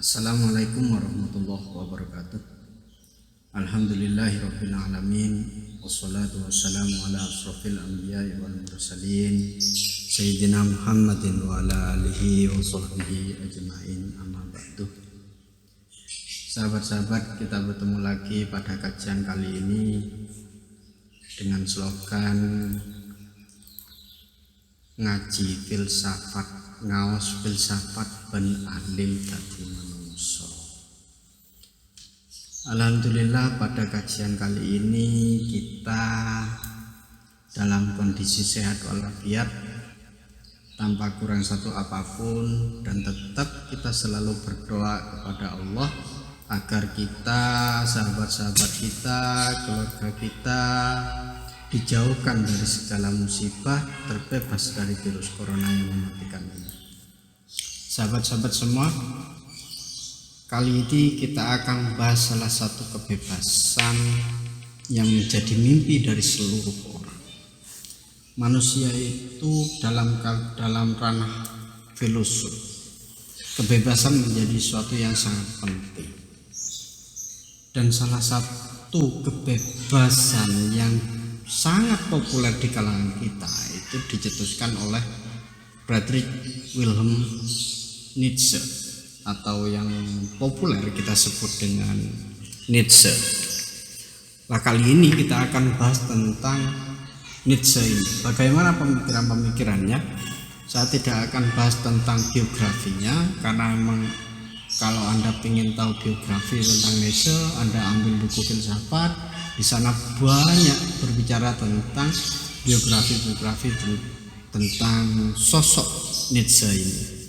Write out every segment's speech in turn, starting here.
Assalamualaikum warahmatullahi wabarakatuh. Alhamdulillahirabbil alamin wassalatu wassalamu ala asrofil anbiya'i wal mursalin sayyidina Muhammadin wa ala alihi wa sahbihi ajma'in, amma ba'du. Sahabat-sahabat, kita bertemu lagi pada kajian kali ini dengan slogan ngaji filsafat, ngaos filsafat ben alim dadi manungsa. Alhamdulillah, pada kajian kali ini kita dalam kondisi sehat walafiat, tanpa kurang satu apapun, dan tetap kita selalu berdoa kepada Allah agar kita, sahabat-sahabat kita, keluarga kita dijauhkan dari segala musibah, terbebas dari virus corona yang mematikan ini. Sahabat-sahabat semua, kali ini kita akan bahas salah satu kebebasan yang menjadi mimpi dari seluruh orang. Manusia itu dalam ranah filosof, kebebasan menjadi sesuatu yang sangat penting. Dan salah satu kebebasan yang sangat populer di kalangan kita itu dicetuskan oleh Friedrich Wilhelm Nietzsche, atau yang populer kita sebut dengan Nietzsche. Nah, kali ini kita akan bahas tentang Nietzsche ini, bagaimana pemikiran-pemikirannya. Saya tidak akan bahas tentang biografinya, karena memang kalau Anda ingin tahu biografi tentang Nietzsche, Anda ambil buku filsafat. Di sana banyak berbicara tentang biografi tentang sosok Nietzsche ini.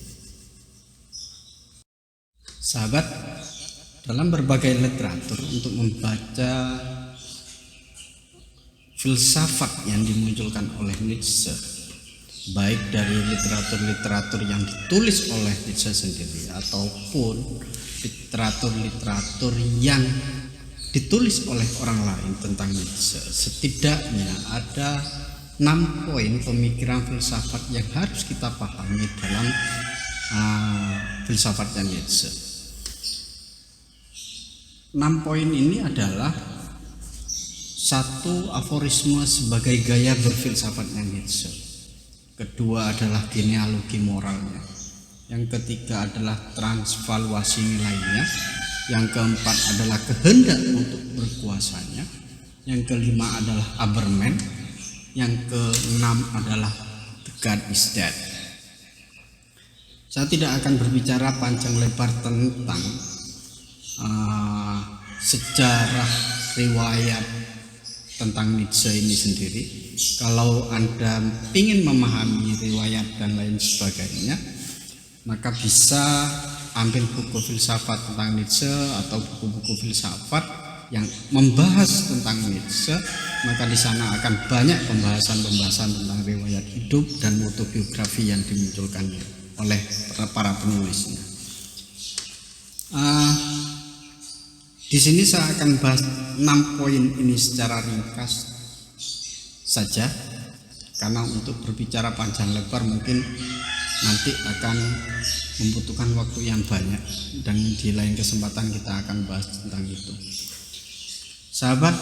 Sahabat, dalam berbagai literatur untuk membaca filsafat yang dimunculkan oleh Nietzsche, baik dari literatur-literatur yang ditulis oleh Nietzsche sendiri ataupun literatur-literatur yang ditulis oleh orang lain tentang Nietzsche, setidaknya ada 6 poin pemikiran filsafat yang harus kita pahami dalam filsafatnya Nietzsche. 6 poin ini adalah: 1. Aforisme sebagai gaya berfilsafatnya Nietzsche. Kedua adalah genealogi moralnya. Yang ketiga adalah transvaluasi nilainya. Yang keempat adalah kehendak untuk berkuasanya. Yang kelima adalah Aberman. Yang keenam adalah The God is Dead. Saya tidak akan berbicara panjang lebar tentang sejarah riwayat tentang Nietzsche ini sendiri. Kalau Anda ingin memahami riwayat dan lain sebagainya, maka bisa ambil buku filsafat tentang Nietzsche atau buku-buku filsafat yang membahas tentang Nietzsche, maka di sana akan banyak pembahasan tentang riwayat hidup dan autobiografi yang dimunculkan oleh para penulisnya. Di sini saya akan bahas 6 poin ini secara ringkas saja, karena untuk berbicara panjang lebar mungkin nanti akan membutuhkan waktu yang banyak, dan di lain kesempatan kita akan bahas tentang itu. Sahabat,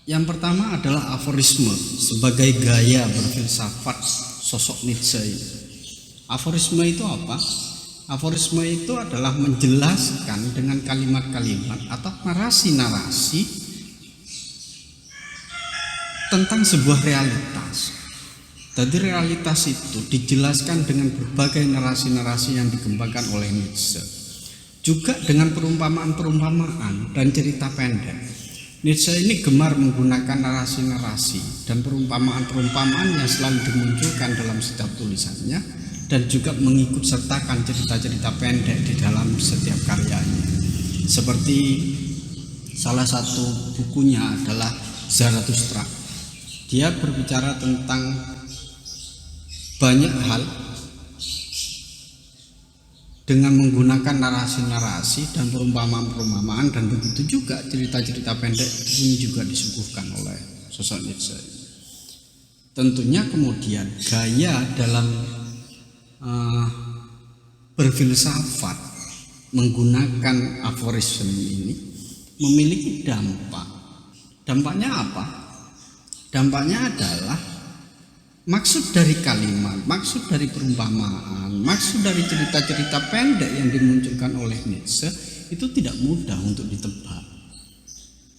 yang pertama adalah aforisme sebagai gaya berfilsafat sosok Nietzsche ini. Aforisme itu apa? Aforisme itu adalah menjelaskan dengan kalimat-kalimat atau narasi-narasi tentang sebuah realitas. Jadi realitas itu dijelaskan dengan berbagai narasi-narasi yang dikembangkan oleh Nietzsche, juga dengan perumpamaan-perumpamaan dan cerita pendek. Nietzsche ini gemar menggunakan narasi-narasi dan perumpamaan-perumpamaan yang selalu dimunculkan dalam setiap tulisannya, dan juga mengikut sertakan cerita-cerita pendek di dalam setiap karyanya. Seperti salah satu bukunya adalah Zarathustra. Dia berbicara tentang banyak hal dengan menggunakan narasi-narasi dan perumpamaan-perumpamaan, dan begitu juga cerita-cerita pendek ini juga disuguhkan oleh sosok Nietzsche. Tentunya kemudian gaya dalam berfilsafat menggunakan aforisme ini memiliki dampak. Dampaknya apa? Dampaknya adalah maksud dari kalimat, maksud dari perumpamaan, maksud dari cerita-cerita pendek yang dimunculkan oleh Nietzsche itu tidak mudah untuk ditebak.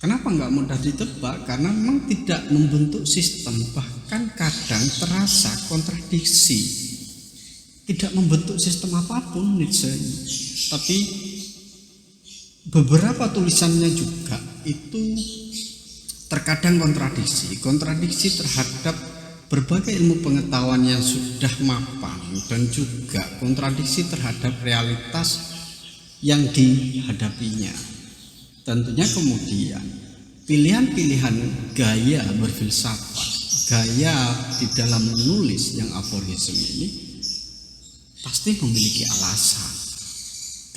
Kenapa nggak mudah ditebak? Karena memang tidak membentuk sistem, bahkan kadang terasa kontradiksi. Tidak membentuk sistem apapun Nietzsche, tapi beberapa tulisannya juga itu terkadang kontradiksi terhadap berbagai ilmu pengetahuan yang sudah mapan, dan juga kontradiksi terhadap realitas yang dihadapinya. Tentunya kemudian pilihan-pilihan gaya berfilsafat, gaya di dalam menulis yang aforisme ini pasti memiliki alasan.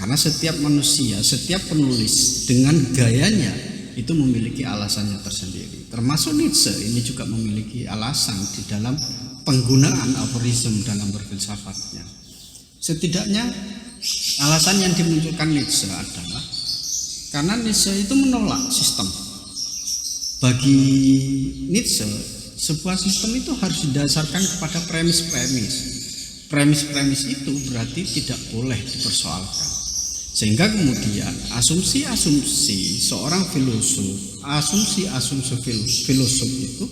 Karena setiap manusia, setiap penulis dengan gayanya itu memiliki alasannya tersendiri. Termasuk Nietzsche ini juga memiliki alasan di dalam penggunaan aforisme dalam berfilsafatnya. Setidaknya alasan yang dimunculkan Nietzsche adalah karena Nietzsche itu menolak sistem. Bagi Nietzsche, sebuah sistem itu harus didasarkan kepada premis-premis. Premis-premis itu berarti tidak boleh dipersoalkan. Sehingga kemudian asumsi-asumsi seorang filosof, asumsi-asumsi filosof itu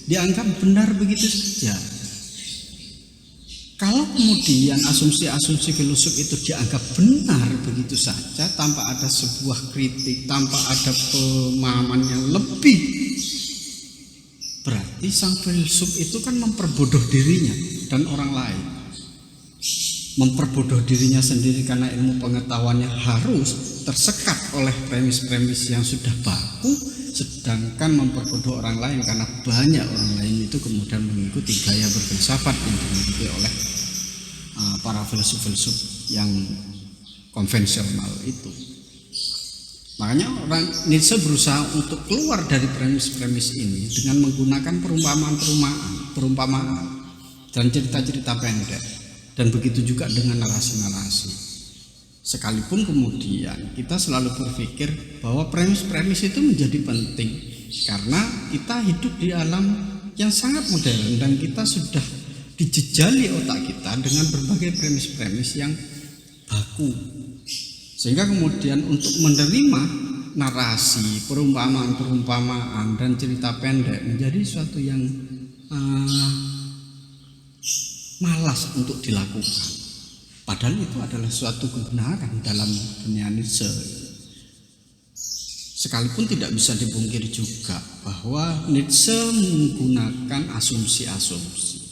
dianggap benar begitu saja. Kalau kemudian asumsi-asumsi filosof itu dianggap benar begitu saja tanpa ada sebuah kritik, tanpa ada pemahaman yang lebih, berarti sang filsuf itu kan memperbodoh dirinya dan orang lain. Memperbodoh dirinya sendiri karena ilmu pengetahuannya harus tersekat oleh premis-premis yang sudah baku, sedangkan memperbodoh orang lain karena banyak orang lain itu kemudian mengikuti gaya berfilsafat yang dimiliki oleh para filsuf-filsuf yang konvensional itu. Makanya orang Nietzsche berusaha untuk keluar dari premis-premis ini dengan menggunakan perumpamaan dan cerita-cerita pendek. Dan begitu juga dengan narasi-narasi. Sekalipun kemudian kita selalu berpikir bahwa premis-premis itu menjadi penting karena kita hidup di alam yang sangat modern dan kita sudah dijejali otak kita dengan berbagai premis-premis yang baku. Sehingga kemudian untuk menerima narasi, perumpamaan dan cerita pendek menjadi suatu yang malas untuk dilakukan. Padahal itu adalah suatu kebenaran dalam dunia Nietzsche. Sekalipun tidak bisa dipungkiri juga bahwa Nietzsche menggunakan asumsi-asumsi.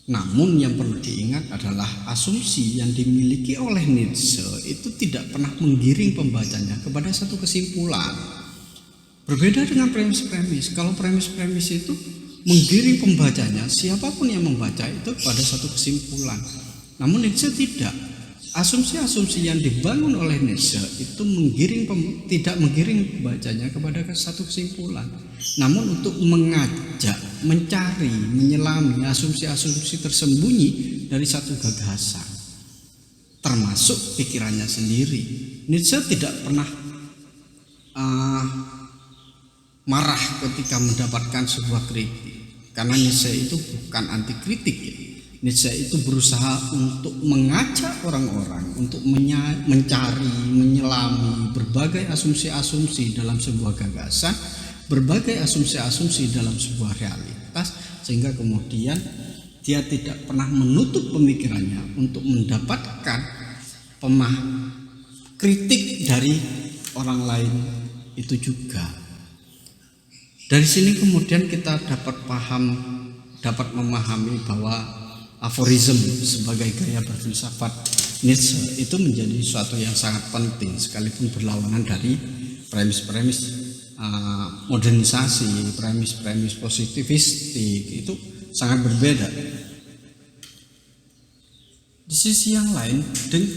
Namun yang perlu diingat adalah asumsi yang dimiliki oleh Nietzsche itu tidak pernah menggiring pembacanya kepada satu kesimpulan. Berbeda dengan premis-premis. Kalau premis-premis itu menggiring pembacanya, siapapun yang membaca itu pada satu kesimpulan. Namun Nietzsche tidak. Asumsi-asumsi yang dibangun oleh Nietzsche itu tidak menggiring pembacanya kepada satu kesimpulan. Namun untuk mengajak, mencari, menyelami asumsi-asumsi tersembunyi dari satu gagasan, termasuk pikirannya sendiri. Nietzsche tidak pernah marah ketika mendapatkan sebuah kritik. Karena Nietzsche itu bukan anti kritik ya. Nietzsche itu berusaha untuk mengajak orang-orang untuk mencari, menyelami berbagai asumsi-asumsi dalam sebuah gagasan, berbagai asumsi-asumsi dalam sebuah realitas, sehingga kemudian dia tidak pernah menutup pemikirannya untuk mendapatkan kritik dari orang lain itu juga. Dari sini kemudian kita dapat memahami bahwa aforisme sebagai gaya berfilsafat Nietzsche itu menjadi suatu yang sangat penting, sekalipun berlawanan dari premis-premis modernisasi, premis-premis positivistik itu sangat berbeda. Di sisi yang lain,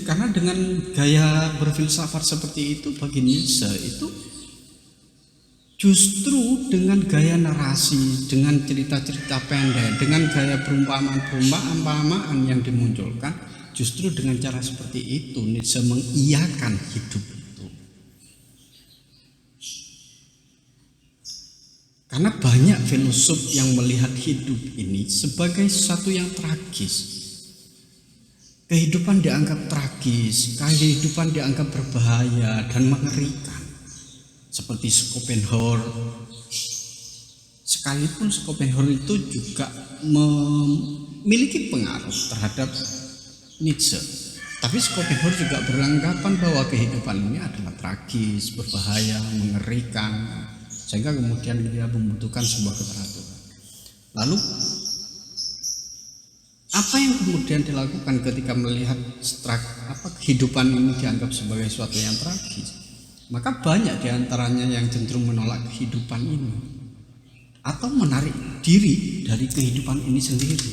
karena dengan gaya berfilsafat seperti itu bagi Nietzsche itu justru dengan gaya narasi, dengan cerita-cerita pendek, dengan gaya perumpamaan yang dimunculkan, justru dengan cara seperti itu Nietzsche mengiyakan hidup itu. Karena banyak filosof yang melihat hidup ini sebagai sesuatu yang tragis. Kehidupan dianggap tragis, kehidupan dianggap berbahaya dan mengerikan. Seperti Schopenhauer. Sekalipun Schopenhauer itu juga memiliki pengaruh terhadap Nietzsche. Tapi Schopenhauer juga beranggapan bahwa kehidupan ini adalah tragis, berbahaya, mengerikan. Sehingga kemudian dia membutuhkan sebuah keteraturan. Lalu apa yang kemudian dilakukan ketika melihat kehidupan ini dianggap sebagai sesuatu yang tragis? Maka banyak diantaranya yang cenderung menolak kehidupan ini atau menarik diri dari kehidupan ini sendiri.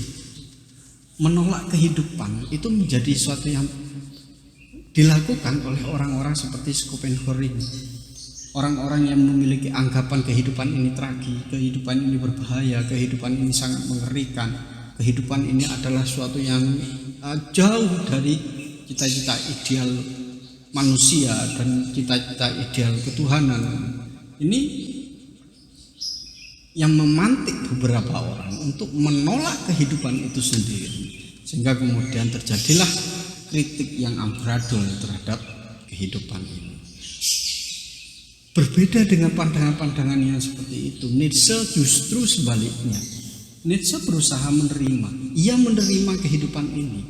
Menolak kehidupan itu menjadi sesuatu yang dilakukan oleh orang-orang seperti Schopenhauer ini. Orang-orang yang memiliki anggapan kehidupan ini tragis, kehidupan ini berbahaya, kehidupan ini sangat mengerikan, kehidupan ini adalah suatu yang jauh dari cita-cita ideal manusia dan cita-cita ideal ketuhanan. Ini yang memantik beberapa orang untuk menolak kehidupan itu sendiri, sehingga kemudian terjadilah kritik yang amburadul terhadap kehidupan ini. Berbeda dengan pandangan-pandangan yang seperti itu, Nietzsche justru sebaliknya. Nietzsche berusaha menerima, ia menerima kehidupan ini.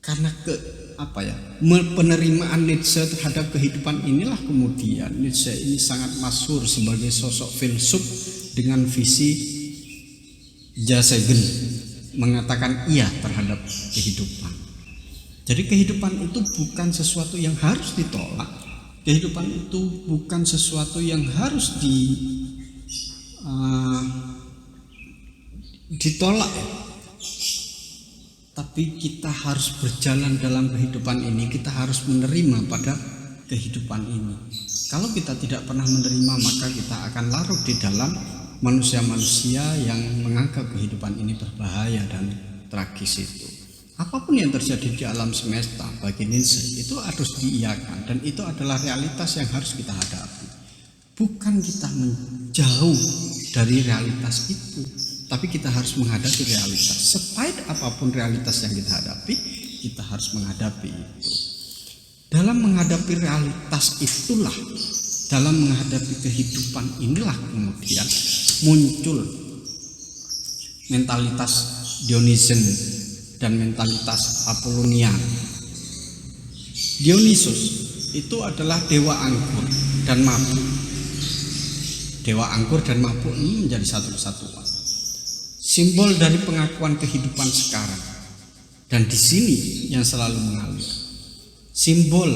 Karena penerimaan Nietzsche terhadap kehidupan inilah kemudian Nietzsche ini sangat masyhur sebagai sosok filsuf dengan visi Jasegen, mengatakan iya terhadap kehidupan. Jadi kehidupan itu bukan sesuatu yang harus ditolak. Kehidupan itu bukan sesuatu yang harus ditolak. Tapi kita harus berjalan dalam kehidupan ini. Kita harus menerima pada kehidupan ini. Kalau kita tidak pernah menerima, maka kita akan larut di dalam manusia-manusia yang menganggap kehidupan ini berbahaya dan tragis itu. Apapun yang terjadi di alam semesta bagi Nietzsche itu harus diiyakan, dan itu adalah realitas yang harus kita hadapi. Bukan kita menjauh dari realitas itu, tapi kita harus menghadapi realitas. Sepahit apapun realitas yang kita hadapi, kita harus menghadapi itu. Dalam menghadapi realitas itulah, dalam menghadapi kehidupan inilah kemudian muncul mentalitas Dionysian dan mentalitas Apollonian. Dionysus itu adalah dewa anggur dan mabuk. Dewa anggur dan mabuk ini menjadi satu kesatuan. Simbol dari pengakuan kehidupan sekarang. Dan di sini yang selalu mengalir. Simbol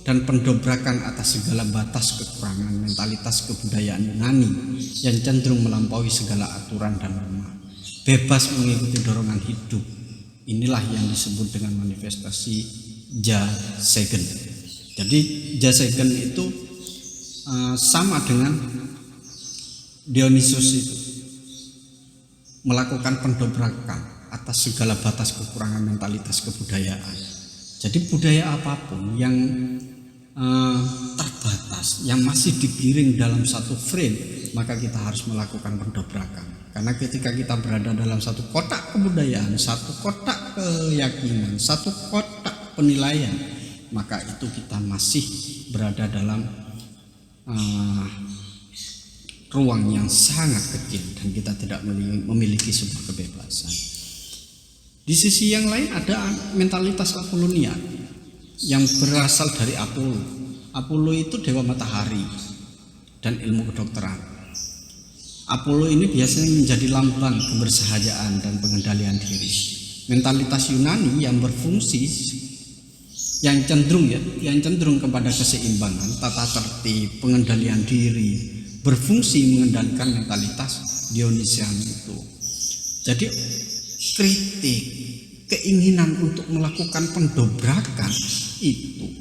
dan pendobrakan atas segala batas kekurangan mentalitas kebudayaan Yunani yang cenderung melampaui segala aturan dan norma. Bebas mengikuti dorongan hidup. Inilah yang disebut dengan manifestasi Jasegen. Jadi Jasegen itu sama dengan Dionysus itu, melakukan pendobrakan atas segala batas kekurangan mentalitas kebudayaan. Jadi budaya apapun yang terbatas, yang masih digiring dalam satu frame, maka kita harus melakukan pendobrakan. Karena ketika kita berada dalam satu kotak kebudayaan, satu kotak keyakinan, satu kotak penilaian, maka itu kita masih berada dalam ruang yang sangat kecil dan kita tidak memiliki sebuah kebebasan. Di sisi yang lain ada mentalitas Apollonian yang berasal dari Apollo. Apollo itu dewa matahari dan ilmu kedokteran. Apollo ini biasanya menjadi lambang kebersahayaan dan pengendalian diri. Mentalitas Yunani yang berfungsi yang cenderung kepada keseimbangan, tata tertib, pengendalian diri, berfungsi mengendalikan mentalitas Dionysian itu. Jadi kritik, keinginan untuk melakukan pendobrakan itu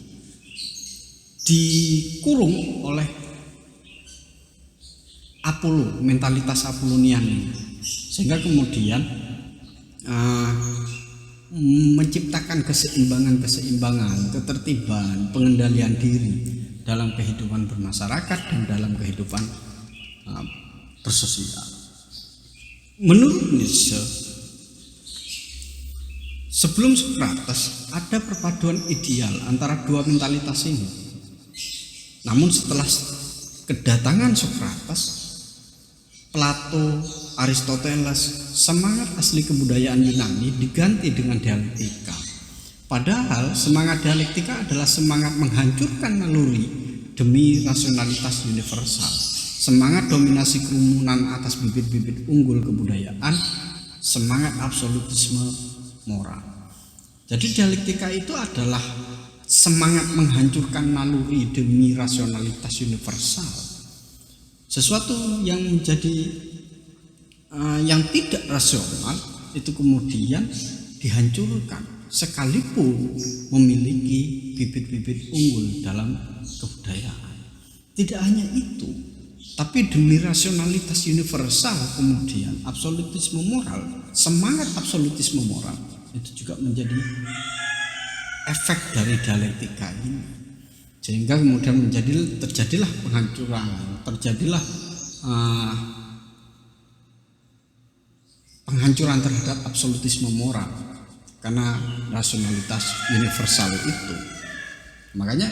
dikurung oleh Apollo, mentalitas Apollonian ini. Sehingga kemudian uh, menciptakan keseimbangan, ketertiban, pengendalian diri dalam kehidupan bermasyarakat dan dalam kehidupan bersosial. Menurut Nietzsche, sebelum Socrates ada perpaduan ideal antara dua mentalitas ini. Namun setelah kedatangan Socrates, Plato, Aristoteles, semangat asli kebudayaan Yunani diganti dengan dialektika. Padahal semangat dialektika adalah semangat menghancurkan naluri demi rasionalitas universal. Semangat dominasi kerumunan atas bibit-bibit unggul kebudayaan, semangat absolutisme moral. Jadi dialektika itu adalah semangat menghancurkan naluri demi rasionalitas universal. Sesuatu yang menjadi yang tidak rasional itu kemudian dihancurkan sekalipun memiliki bibit-bibit unggul dalam kebudayaan. Tidak hanya itu, tapi demi rasionalitas universal kemudian absolutisme moral, semangat absolutisme moral itu juga menjadi efek dari dialektika ini, sehingga kemudian terjadilah penghancuran, terjadilah penghancuran terhadap absolutisme moral karena rasionalitas universal itu. Makanya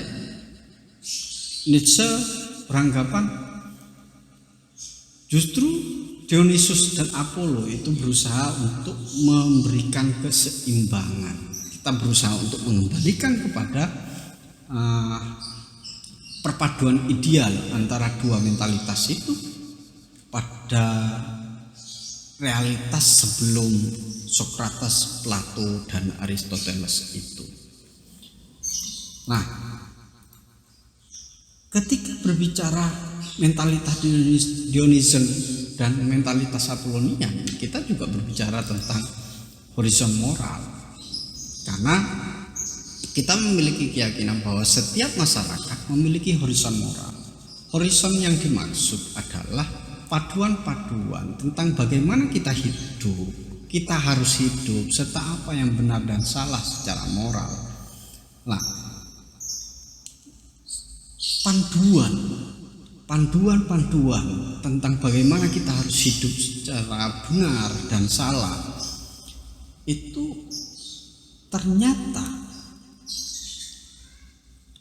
Nietzsche beranggapan justru Dionysus dan Apollo itu berusaha untuk memberikan keseimbangan. Kita berusaha untuk mengembalikan kepada perpaduan ideal antara dua mentalitas itu pada realitas sebelum Socrates, Plato, dan Aristoteles itu. Nah, ketika berbicara mentalitas Dionysian dan mentalitas Apollonian, kita juga berbicara tentang horizon moral. Karena kita memiliki keyakinan bahwa setiap masyarakat memiliki horizon moral. Horizon yang dimaksud adalah paduan-paduan tentang bagaimana kita hidup, kita harus hidup, serta apa yang benar dan salah secara moral. Nah, panduan tentang bagaimana kita harus hidup secara benar dan salah itu ternyata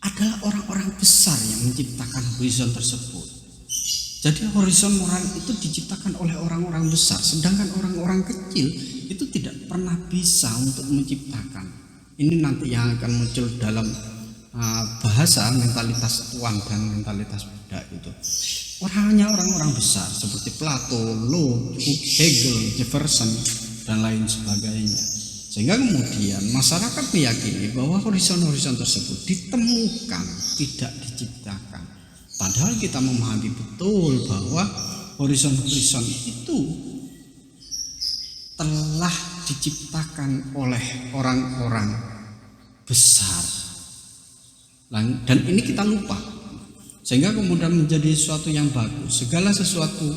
adalah orang-orang besar yang menciptakan horizon tersebut. Jadi horizon moral itu diciptakan oleh orang-orang besar, sedangkan orang-orang kecil itu tidak pernah bisa untuk menciptakan. Ini nanti yang akan muncul dalam bahasa mentalitas tuan dan mentalitas budak itu. Hanya orang-orang besar seperti Plato, Locke, Hegel, Jefferson dan lain sebagainya. Sehingga kemudian masyarakat meyakini bahwa horizon-horizon tersebut ditemukan, tidak diciptakan. Padahal kita memahami betul bahwa horizon-horizon itu telah diciptakan oleh orang-orang besar. Dan ini kita lupa. Sehingga kemudian menjadi sesuatu yang bagus. Segala sesuatu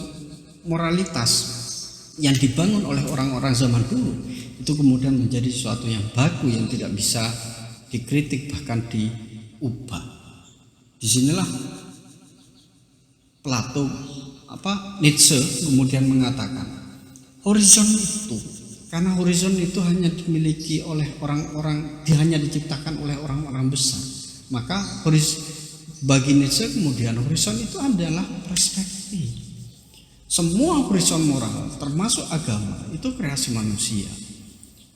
moralitas yang dibangun oleh orang-orang zaman dulu itu kemudian menjadi sesuatu yang baku, yang tidak bisa dikritik bahkan diubah. Disinilah Nietzsche kemudian mengatakan horizon itu, karena horizon itu hanya dimiliki oleh orang-orang, hanya diciptakan oleh orang-orang besar, maka bagi Nietzsche kemudian horizon itu adalah perspektif. Semua horizon moral termasuk agama itu kreasi manusia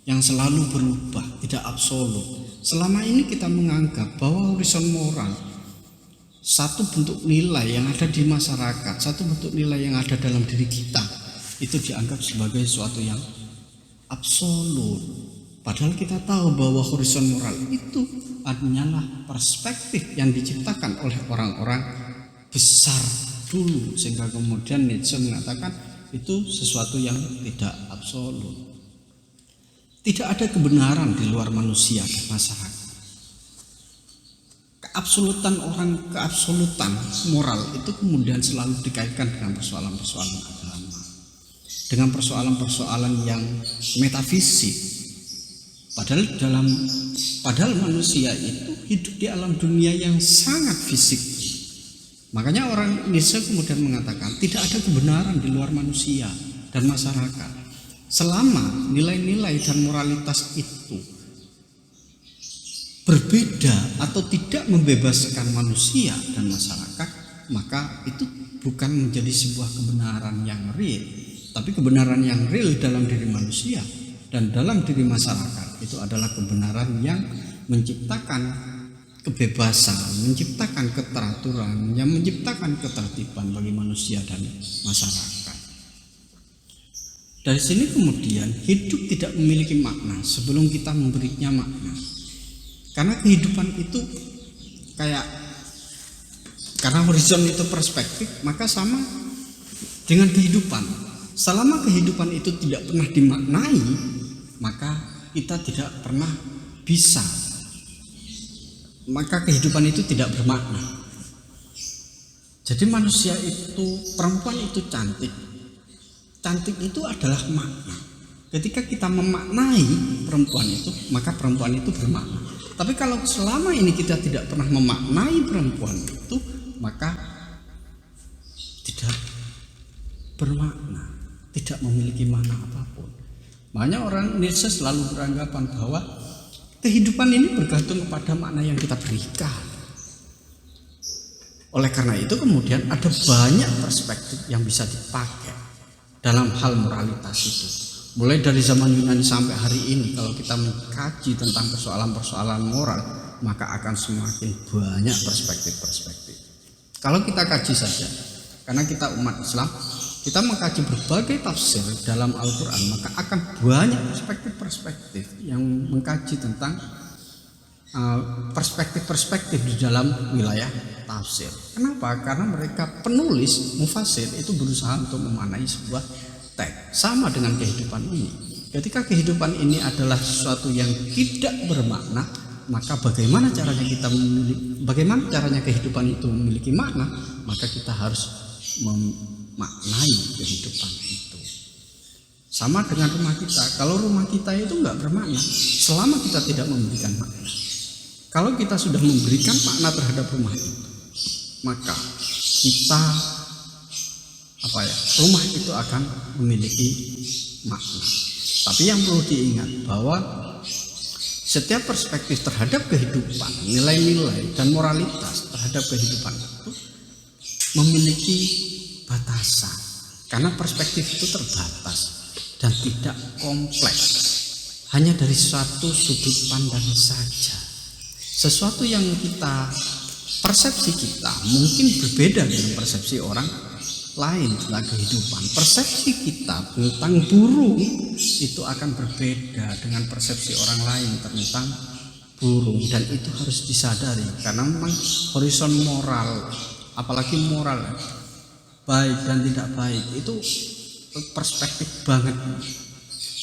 yang selalu berubah, tidak absolut. Selama ini kita menganggap bahwa horizon moral satu bentuk nilai yang ada di masyarakat, satu bentuk nilai yang ada dalam diri kita itu dianggap sebagai sesuatu yang absolut. Padahal kita tahu bahwa horizon moral itu hanyalah perspektif yang diciptakan oleh orang-orang besar dulu, sehingga kemudian Nietzsche mengatakan itu sesuatu yang tidak absolut. Tidak ada kebenaran di luar manusia dan masyarakat. Keabsolutan moral itu kemudian selalu dikaitkan dengan persoalan-persoalan agama. dengan persoalan-persoalan yang metafisik. Padahal manusia itu hidup di alam dunia yang sangat fisik. Makanya orang Nietzsche kemudian mengatakan tidak ada kebenaran di luar manusia dan masyarakat. Selama nilai-nilai dan moralitas itu berbeda atau tidak membebaskan manusia dan masyarakat, maka itu bukan menjadi sebuah kebenaran yang real, tapi kebenaran yang real dalam diri manusia dan dalam diri masyarakat itu adalah kebenaran yang menciptakan kebebasan, menciptakan keteraturan, yang menciptakan ketertiban bagi manusia dan masyarakat. Dari sini kemudian hidup tidak memiliki makna sebelum kita memberinya makna. Karena kehidupan itu karena horizon itu perspektif, maka sama dengan kehidupan. Selama kehidupan itu tidak pernah dimaknai, maka kita tidak pernah bisa. Maka kehidupan itu tidak bermakna. Jadi manusia itu, perempuan itu cantik. Cantik itu adalah makna. Ketika kita memaknai perempuan itu, maka perempuan itu bermakna. Tapi kalau selama ini kita tidak pernah memaknai perempuan itu, maka tidak bermakna, tidak memiliki makna apapun. Makanya orang Nietzsche selalu beranggapan bahwa kehidupan ini bergantung kepada makna yang kita berikan. Oleh karena itu kemudian ada banyak perspektif yang bisa dipakai dalam hal moralitas itu. Mulai dari zaman Yunani sampai hari ini, kalau kita mengkaji tentang persoalan-persoalan moral, maka akan semakin banyak perspektif-perspektif. Kalau kita kaji saja, karena kita umat Islam, kita mengkaji berbagai tafsir dalam Al-Quran, maka akan banyak perspektif-perspektif yang mengkaji tentang perspektif-perspektif di dalam wilayah tafsir. Kenapa? Karena mereka penulis, mufassir itu berusaha untuk memaknai sebuah teks. Sama dengan kehidupan ini. Ketika kehidupan ini adalah sesuatu yang tidak bermakna, maka bagaimana caranya kehidupan itu memiliki makna? Maka kita harus memaknai kehidupan itu. Sama dengan rumah kita. Kalau rumah kita itu enggak bermakna selama kita tidak memberikan makna. Kalau kita sudah memberikan makna terhadap rumah itu, maka kita rumah itu akan memiliki makna. Tapi yang perlu diingat bahwa setiap perspektif terhadap kehidupan, nilai-nilai dan moralitas terhadap kehidupan itu memiliki batasan. Karena perspektif itu terbatas dan tidak kompleks. Hanya dari satu sudut pandang saja. Sesuatu yang persepsi kita mungkin berbeda dengan persepsi orang lain tentang kehidupan. Persepsi kita tentang burung itu akan berbeda dengan persepsi orang lain tentang burung, dan itu harus disadari karena memang horizon moral, apalagi moral baik dan tidak baik itu perspektif banget,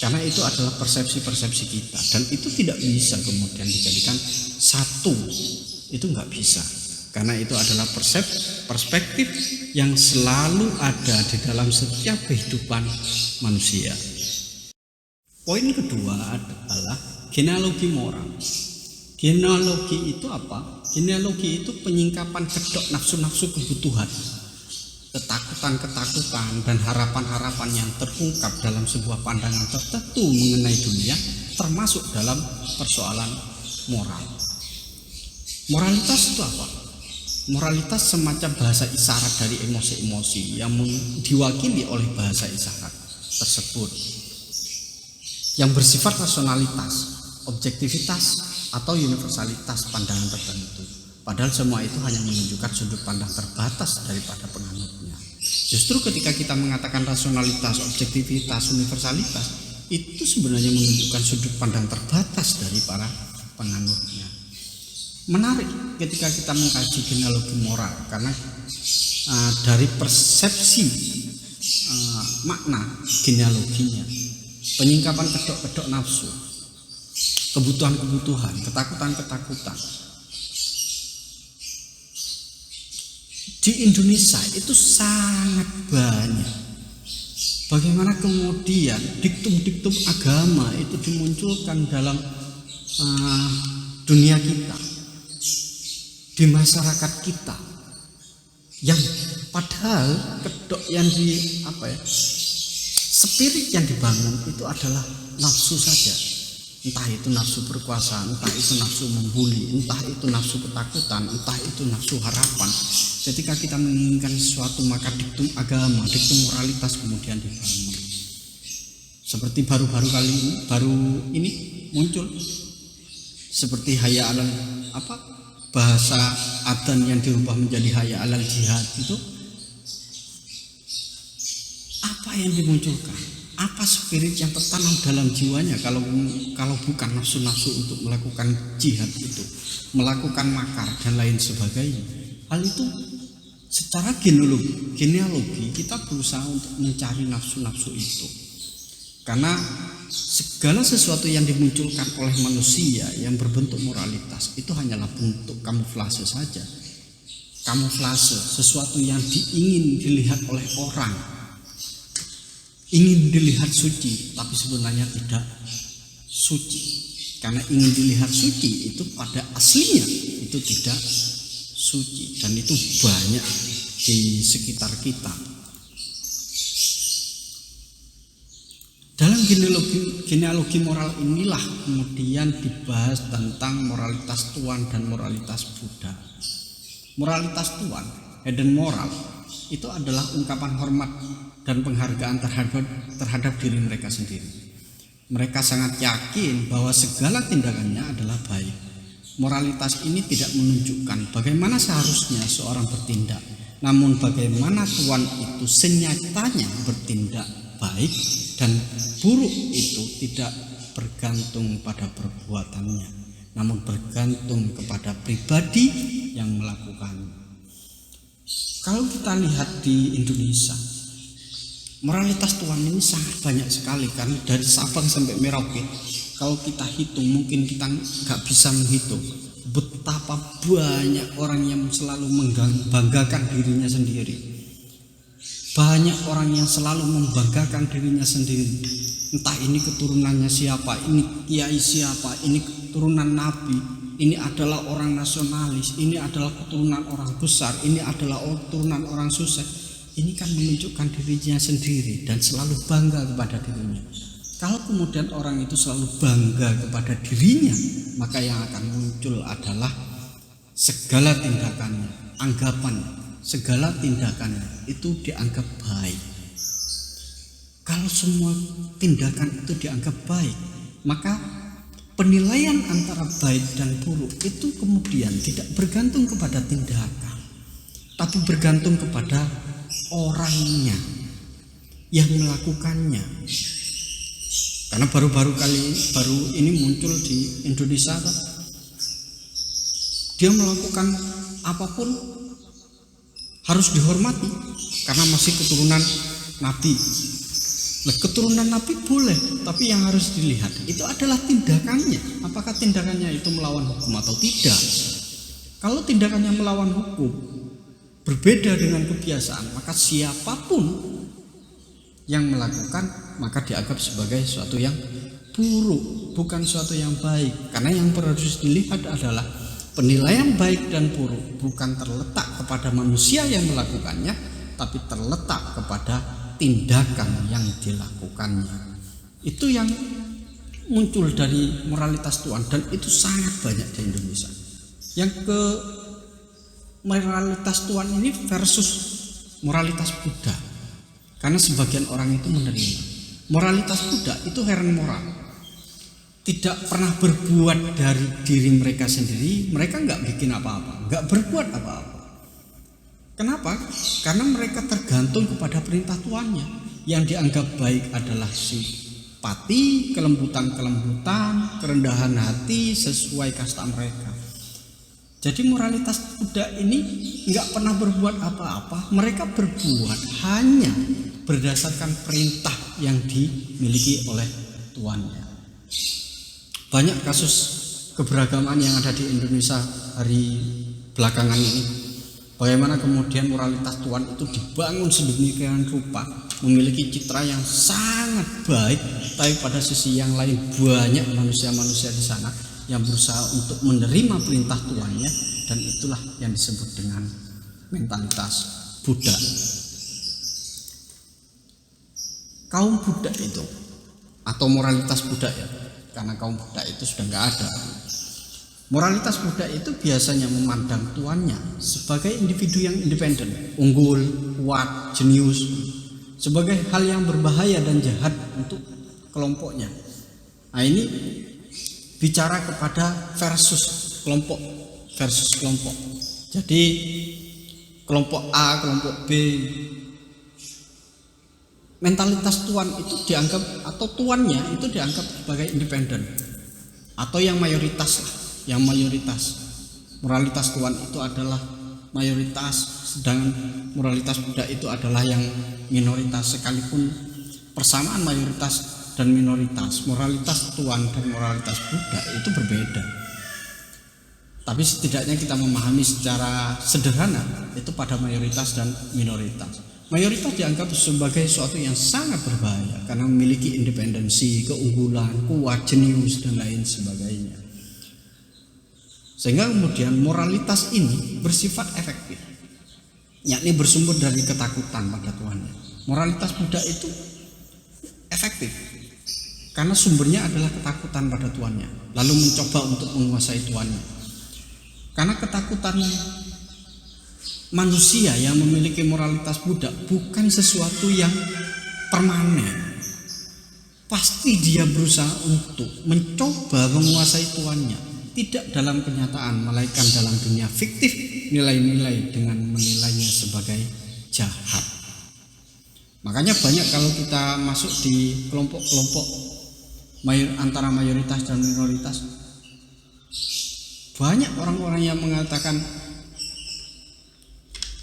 karena itu adalah persepsi-persepsi kita dan itu tidak bisa kemudian dijadikan satu, itu nggak bisa. Karena itu adalah perspektif yang selalu ada di dalam setiap kehidupan manusia. Poin kedua adalah genealogi moral. Genealogi itu apa? Genealogi itu penyingkapan kedok nafsu-nafsu kebutuhan, ketakutan-ketakutan dan harapan-harapan yang terungkap dalam sebuah pandangan tertentu mengenai dunia, termasuk dalam persoalan moral. Moralitas itu apa? Moralitas semacam bahasa isyarat dari emosi-emosi yang diwakili oleh bahasa isyarat tersebut, yang bersifat rasionalitas, objektivitas, atau universalitas pandangan tertentu. Padahal semua itu hanya menunjukkan sudut pandang terbatas daripada penganutnya. Justru ketika kita mengatakan rasionalitas, objektivitas, universalitas, itu sebenarnya menunjukkan sudut pandang terbatas dari para penganutnya. Menarik ketika kita mengkaji genealogi moral, karena dari persepsi makna genealoginya, penyingkapan kedok-kedok nafsu, kebutuhan-kebutuhan, ketakutan-ketakutan, di Indonesia itu sangat banyak. Bagaimana kemudian diktum-diktum agama itu dimunculkan dalam dunia kita, di masyarakat kita, yang padahal kedok yang spirit yang dibangun itu adalah nafsu saja. Entah itu nafsu berkuasa, entah itu nafsu membuli, entah itu nafsu ketakutan, entah itu nafsu harapan. Ketika kita menginginkan sesuatu, maka diktum agama, diktum moralitas kemudian dibangun. Seperti baru ini muncul seperti hayya alal bahasa adzan yang dirubah menjadi hayya alal jihad itu. Apa yang dimunculkan? Apa spirit yang tertanam dalam jiwanya kalau bukan nafsu-nafsu untuk melakukan jihad itu, melakukan makar dan lain sebagainya. Hal itu secara genealogi kita berusaha untuk mencari nafsu-nafsu itu. Karena segala sesuatu yang dimunculkan oleh manusia yang berbentuk moralitas itu hanyalah bentuk kamuflase saja. Kamuflase, sesuatu yang ingin dilihat oleh orang, ingin dilihat suci, tapi sebenarnya tidak suci. Karena ingin dilihat suci itu pada aslinya itu tidak suci, dan itu banyak di sekitar kita. Dalam genealogi moral inilah kemudian dibahas tentang moralitas Tuhan dan moralitas Buddha. Moralitas Tuhan, hidden moral, itu adalah ungkapan hormat dan penghargaan terhadap diri mereka sendiri. Mereka sangat yakin bahwa segala tindakannya adalah baik. Moralitas ini tidak menunjukkan bagaimana seharusnya seorang bertindak, namun bagaimana Tuhan itu senyatanya bertindak baik dan buruk itu tidak bergantung pada perbuatannya, namun bergantung kepada pribadi yang melakukannya. Kalau kita lihat di Indonesia, moralitas Tuhan ini sangat banyak sekali, karena dari Sabang sampai Merauke kalau kita hitung mungkin kita nggak bisa menghitung betapa banyak orang yang selalu membanggakan dirinya sendiri. Banyak orang yang selalu membanggakan dirinya sendiri. Entah ini keturunannya siapa, ini kiai siapa, ini keturunan nabi, ini adalah orang nasionalis, ini adalah keturunan orang besar, ini adalah keturunan orang sukses. Ini kan menunjukkan dirinya sendiri dan selalu bangga kepada dirinya. Kalau kemudian orang itu selalu bangga kepada dirinya, maka yang akan muncul adalah segala tindakannya, anggapannya, segala tindakannya itu dianggap baik. Kalau semua tindakan itu dianggap baik, maka penilaian antara baik dan buruk itu kemudian tidak bergantung kepada tindakan, tapi bergantung kepada orangnya yang melakukannya. Karena baru ini muncul di Indonesia, dia melakukan apapun harus dihormati karena masih keturunan nabi. Keturunan nabi boleh, tapi yang harus dilihat itu adalah tindakannya. Apakah tindakannya itu melawan hukum atau tidak? Kalau tindakannya melawan hukum, berbeda dengan kebiasaan, maka siapapun yang melakukan maka dianggap sebagai sesuatu yang buruk, bukan sesuatu yang baik. Karena yang harus dilihat adalah penilaian baik dan buruk bukan terletak kepada manusia yang melakukannya, tapi terletak kepada tindakan yang dilakukannya. Itu yang muncul dari moralitas Tuhan, dan itu sangat banyak di Indonesia. Yang ke moralitas Tuhan ini versus moralitas Buddha. Karena sebagian orang itu menerima moralitas Buddha itu heren moral, tidak pernah berbuat dari diri mereka sendiri. Mereka nggak bikin apa-apa, nggak berbuat apa-apa. Kenapa? Karena mereka tergantung kepada perintah tuannya. Yang dianggap baik adalah simpati, kelembutan, kerendahan hati sesuai kasta mereka. Jadi moralitas Buddha ini nggak pernah berbuat apa-apa. Mereka berbuat hanya berdasarkan perintah yang dimiliki oleh tuannya. Banyak kasus keberagaman yang ada di Indonesia hari belakangan ini. Bagaimana kemudian moralitas Tuhan itu dibangun sedemikian rupa, memiliki citra yang sangat baik, tapi pada sisi yang lain banyak manusia-manusia di sana yang berusaha untuk menerima perintah Tuhannya, dan itulah yang disebut dengan mentalitas Buddha. Kaum Buddha itu, atau moralitas Buddha ya, karena kaum Buddha itu sudah nggak ada. Moralitas Buddha itu biasanya memandang tuannya sebagai individu yang independen, unggul, kuat, jenius, sebagai hal yang berbahaya dan jahat untuk kelompoknya. Nah, ini bicara kepada kelompok versus kelompok. Jadi kelompok A, kelompok B, mentalitas tuan itu dianggap, atau tuannya itu dianggap sebagai independen, atau yang mayoritas lah. Yang mayoritas, moralitas tuan itu adalah mayoritas, sedangkan moralitas Buddha itu adalah yang minoritas. Sekalipun persamaan mayoritas dan minoritas, moralitas tuan dan moralitas Buddha itu berbeda. Tapi setidaknya kita memahami secara sederhana itu pada mayoritas dan minoritas. Mayoritas dianggap sebagai sesuatu yang sangat berbahaya karena memiliki independensi, keunggulan, kuat, jenius, dan lain sebagainya. Sehingga kemudian moralitas ini bersifat efektif, yakni bersumber dari ketakutan pada Tuhannya. Moralitas Buddha itu efektif karena sumbernya adalah ketakutan pada Tuhannya, lalu mencoba untuk menguasai Tuhannya. Karena ketakutan manusia yang memiliki moralitas Buddha bukan sesuatu yang permanen. Pasti dia berusaha untuk mencoba menguasai Tuhannya, tidak dalam kenyataan, melainkan dalam dunia fiktif, nilai-nilai dengan menilainya sebagai jahat. Makanya banyak kalau kita masuk di kelompok-kelompok antara mayoritas dan minoritas, banyak orang-orang yang mengatakan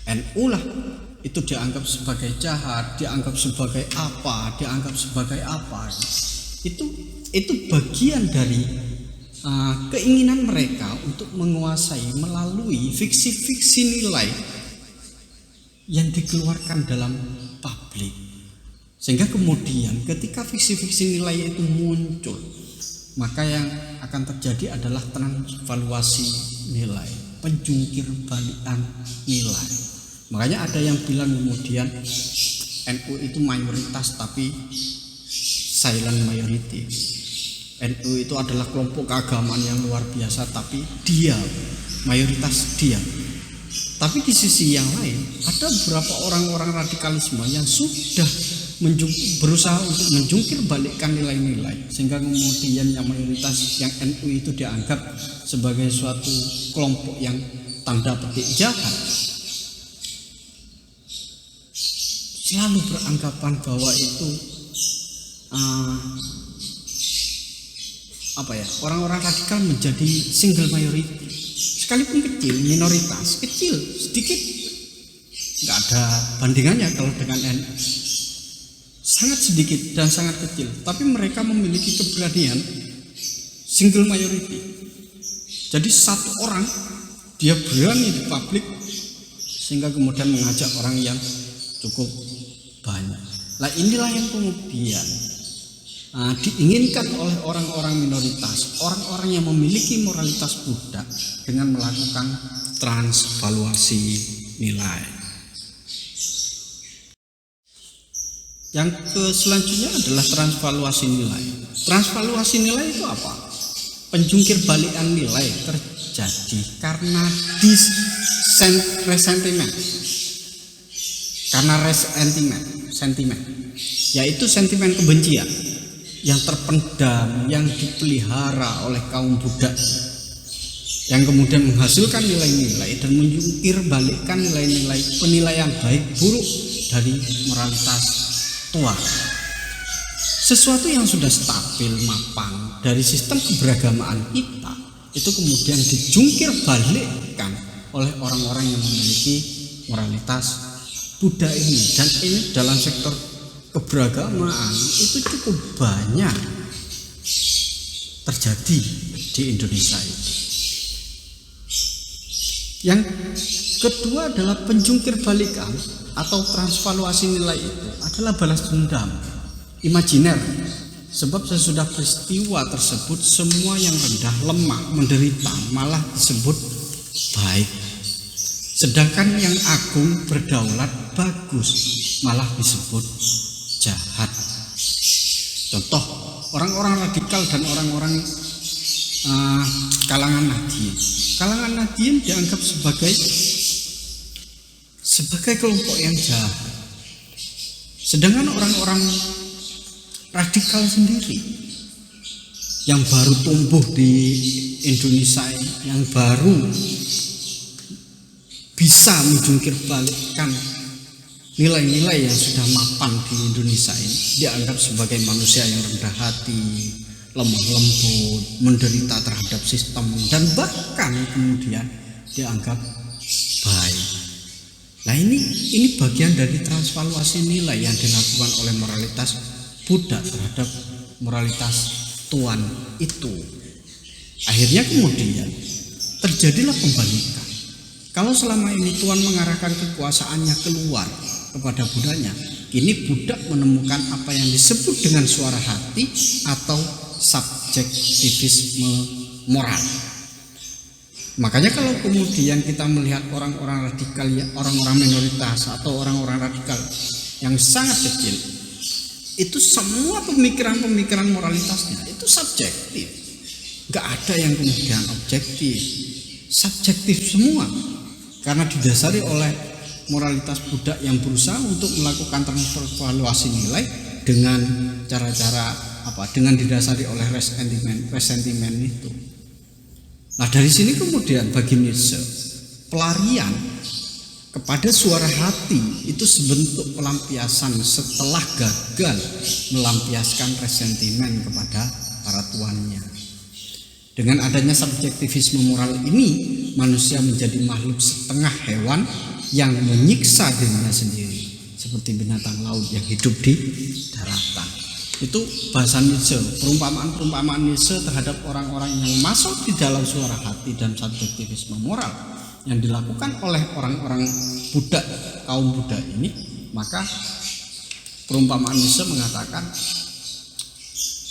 NU lah itu dianggap sebagai jahat, dianggap sebagai apa, dianggap sebagai apa. Itu bagian dari keinginan mereka untuk menguasai melalui fiksi-fiksi nilai yang dikeluarkan dalam publik. Sehingga kemudian ketika fiksi-fiksi nilai itu muncul, maka yang akan terjadi adalah transvaluasi nilai, penjungkir balikan nilai. Makanya ada yang bilang kemudian NU itu mayoritas tapi silent majority. NU itu adalah kelompok keagamaan yang luar biasa tapi diam, mayoritas diam. Tapi di sisi yang lain ada beberapa orang-orang radikalisme yang sudah berusaha untuk menjungkir balikkan nilai-nilai, sehingga kemudian yang mayoritas yang NU itu dianggap sebagai suatu kelompok yang tanda petik jahat, selalu beranggapan bahwa itu orang-orang radikal menjadi single majority, sekalipun kecil, minoritas kecil, sedikit, nggak ada bandingannya kalau dengan NU, sangat sedikit dan sangat kecil, tapi mereka memiliki keberanian single majority. Jadi satu orang dia berani di publik sehingga kemudian mengajak orang yang cukup banyak. Nah, inilah yang kemudian diinginkan oleh orang-orang minoritas, orang-orang yang memiliki moralitas Buddha dengan melakukan transvaluasi nilai. Yang selanjutnya adalah transvaluasi nilai. Transvaluasi nilai itu apa? Penjungkir balikan nilai terjadi karena resentment. Karena sentimen, yaitu sentimen kebencian yang terpendam, yang dipelihara oleh kaum Buddha, yang kemudian menghasilkan nilai-nilai dan menjungkir balikkan nilai-nilai penilaian baik buruk dari moralitas Tuhan. Sesuatu yang sudah stabil, mapan dari sistem keberagamaan kita itu kemudian dijungkir balikkan oleh orang-orang yang memiliki moralitas Buddha ini, dan ini dalam sektor keberagamaan itu cukup banyak terjadi di Indonesia itu. Yang Kedua adalah penjungkir balikan atau transvaluasi nilai itu adalah balas dendam imajiner. Sebab sesudah peristiwa tersebut semua yang rendah, lemah, menderita malah disebut baik. Sedangkan yang agung, berdaulat, bagus malah disebut jahat. Contoh, orang-orang radikal dan orang-orang kalangan Nahdien. Kalangan Nahdien dianggap sebagai kelompok yang jahat. Sedangkan orang-orang radikal sendiri yang baru tumbuh di Indonesia, yang baru bisa menjungkir balikkan nilai-nilai yang sudah mapan di Indonesia ini, dianggap sebagai manusia yang rendah hati, lemah lembut, menderita terhadap sistem, dan bahkan kemudian dianggap baik. Nah, ini bagian dari transvaluasi nilai yang dilakukan oleh moralitas Buddha terhadap moralitas Tuan itu. Akhirnya kemudian terjadilah pembalikan. Kalau selama ini Tuan mengarahkan kekuasaannya keluar kepada Buddhanya, kini Buddha menemukan apa yang disebut dengan suara hati atau subjektivisme moral. Makanya kalau kemudian kita melihat orang-orang radikal, orang-orang minoritas atau orang-orang radikal yang sangat kecil, itu semua pemikiran-pemikiran moralitasnya itu subjektif. Gak ada yang kemudian objektif, subjektif semua, karena didasari oleh moralitas Buddha yang berusaha untuk melakukan transvaluasi nilai dengan cara-cara dengan didasari oleh resentimen itu. Nah, dari sini kemudian bagi Nietzsche, pelarian kepada suara hati itu sebentuk pelampiasan setelah gagal melampiaskan resentimen kepada para tuannya. Dengan adanya subjektivisme moral ini, manusia menjadi makhluk setengah hewan yang menyiksa dirinya sendiri, seperti binatang laut yang hidup di daratan. Itu bahasa Nietzsche, perumpamaan Nietzsche terhadap orang-orang yang masuk di dalam suara hati dan subjektivisme moral yang dilakukan oleh orang-orang Buddha, kaum Buddha ini. Maka perumpamaan Nietzsche mengatakan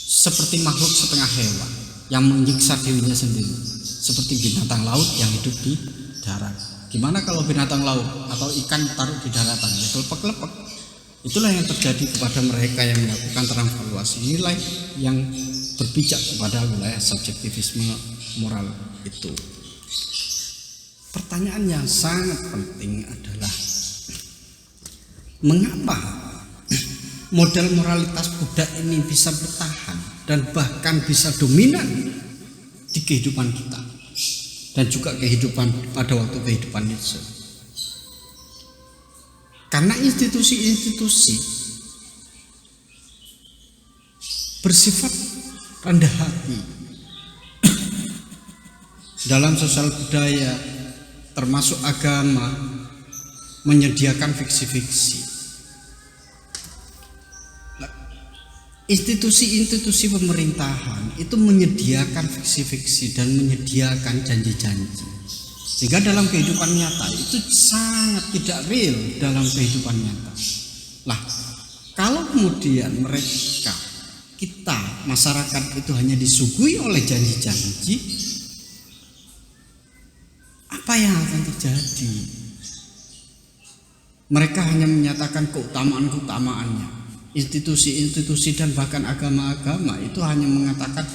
seperti makhluk setengah hewan yang menyiksa dirinya sendiri, seperti binatang laut yang hidup di darat. Gimana kalau binatang laut atau ikan taruh di daratan, ya kelepek-kelepek. Itulah yang terjadi kepada mereka yang melakukan transvaluasi nilai yang berpijak kepada wilayah subjektivisme moral itu. Pertanyaan yang sangat penting adalah mengapa model moralitas Buddha ini bisa bertahan dan bahkan bisa dominan di kehidupan kita dan juga kehidupan pada waktu kehidupan Nietzsche. Karena institusi-institusi bersifat rendah hati dalam sosial budaya termasuk agama menyediakan fiksi-fiksi. Institusi-institusi pemerintahan itu menyediakan fiksi-fiksi dan menyediakan janji-janji, sehingga dalam kehidupan nyata itu sangat tidak real dalam kehidupan nyata. Lah, kalau kemudian kita masyarakat itu hanya disuguhi oleh janji-janji, apa yang akan terjadi? Mereka hanya menyatakan keutamaan-keutamaannya. Institusi-institusi dan bahkan agama-agama itu hanya mengatakan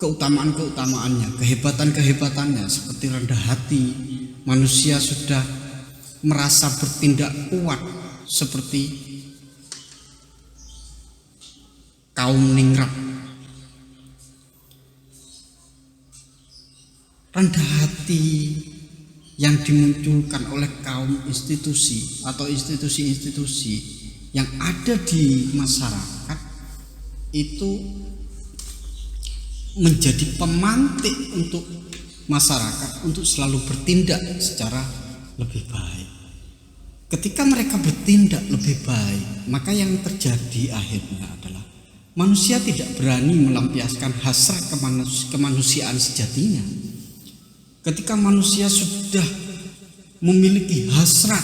keutamaan-keutamaannya, kehebatan-kehebatannya, seperti rendah hati, manusia sudah merasa bertindak kuat seperti kaum ningrat. Rendah hati yang dimunculkan oleh kaum institusi atau institusi-institusi yang ada di masyarakat itu menjadi pemantik untuk masyarakat untuk selalu bertindak secara lebih baik. Ketika mereka bertindak lebih baik, maka yang terjadi akhirnya adalah manusia tidak berani melampiaskan hasrat kemanusiaan sejatinya. Ketika manusia sudah memiliki hasrat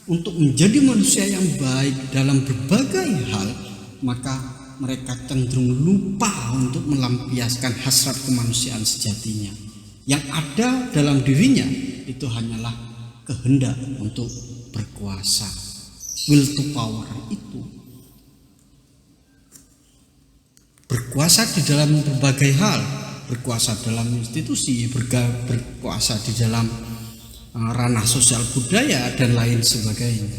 untuk menjadi manusia yang baik dalam berbagai hal, maka mereka cenderung lupa untuk melampiaskan hasrat kemanusiaan sejatinya. Yang ada dalam dirinya itu hanyalah kehendak untuk berkuasa, will to power itu. Berkuasa di dalam berbagai hal, berkuasa dalam institusi, berkuasa di dalam ranah sosial budaya dan lain sebagainya.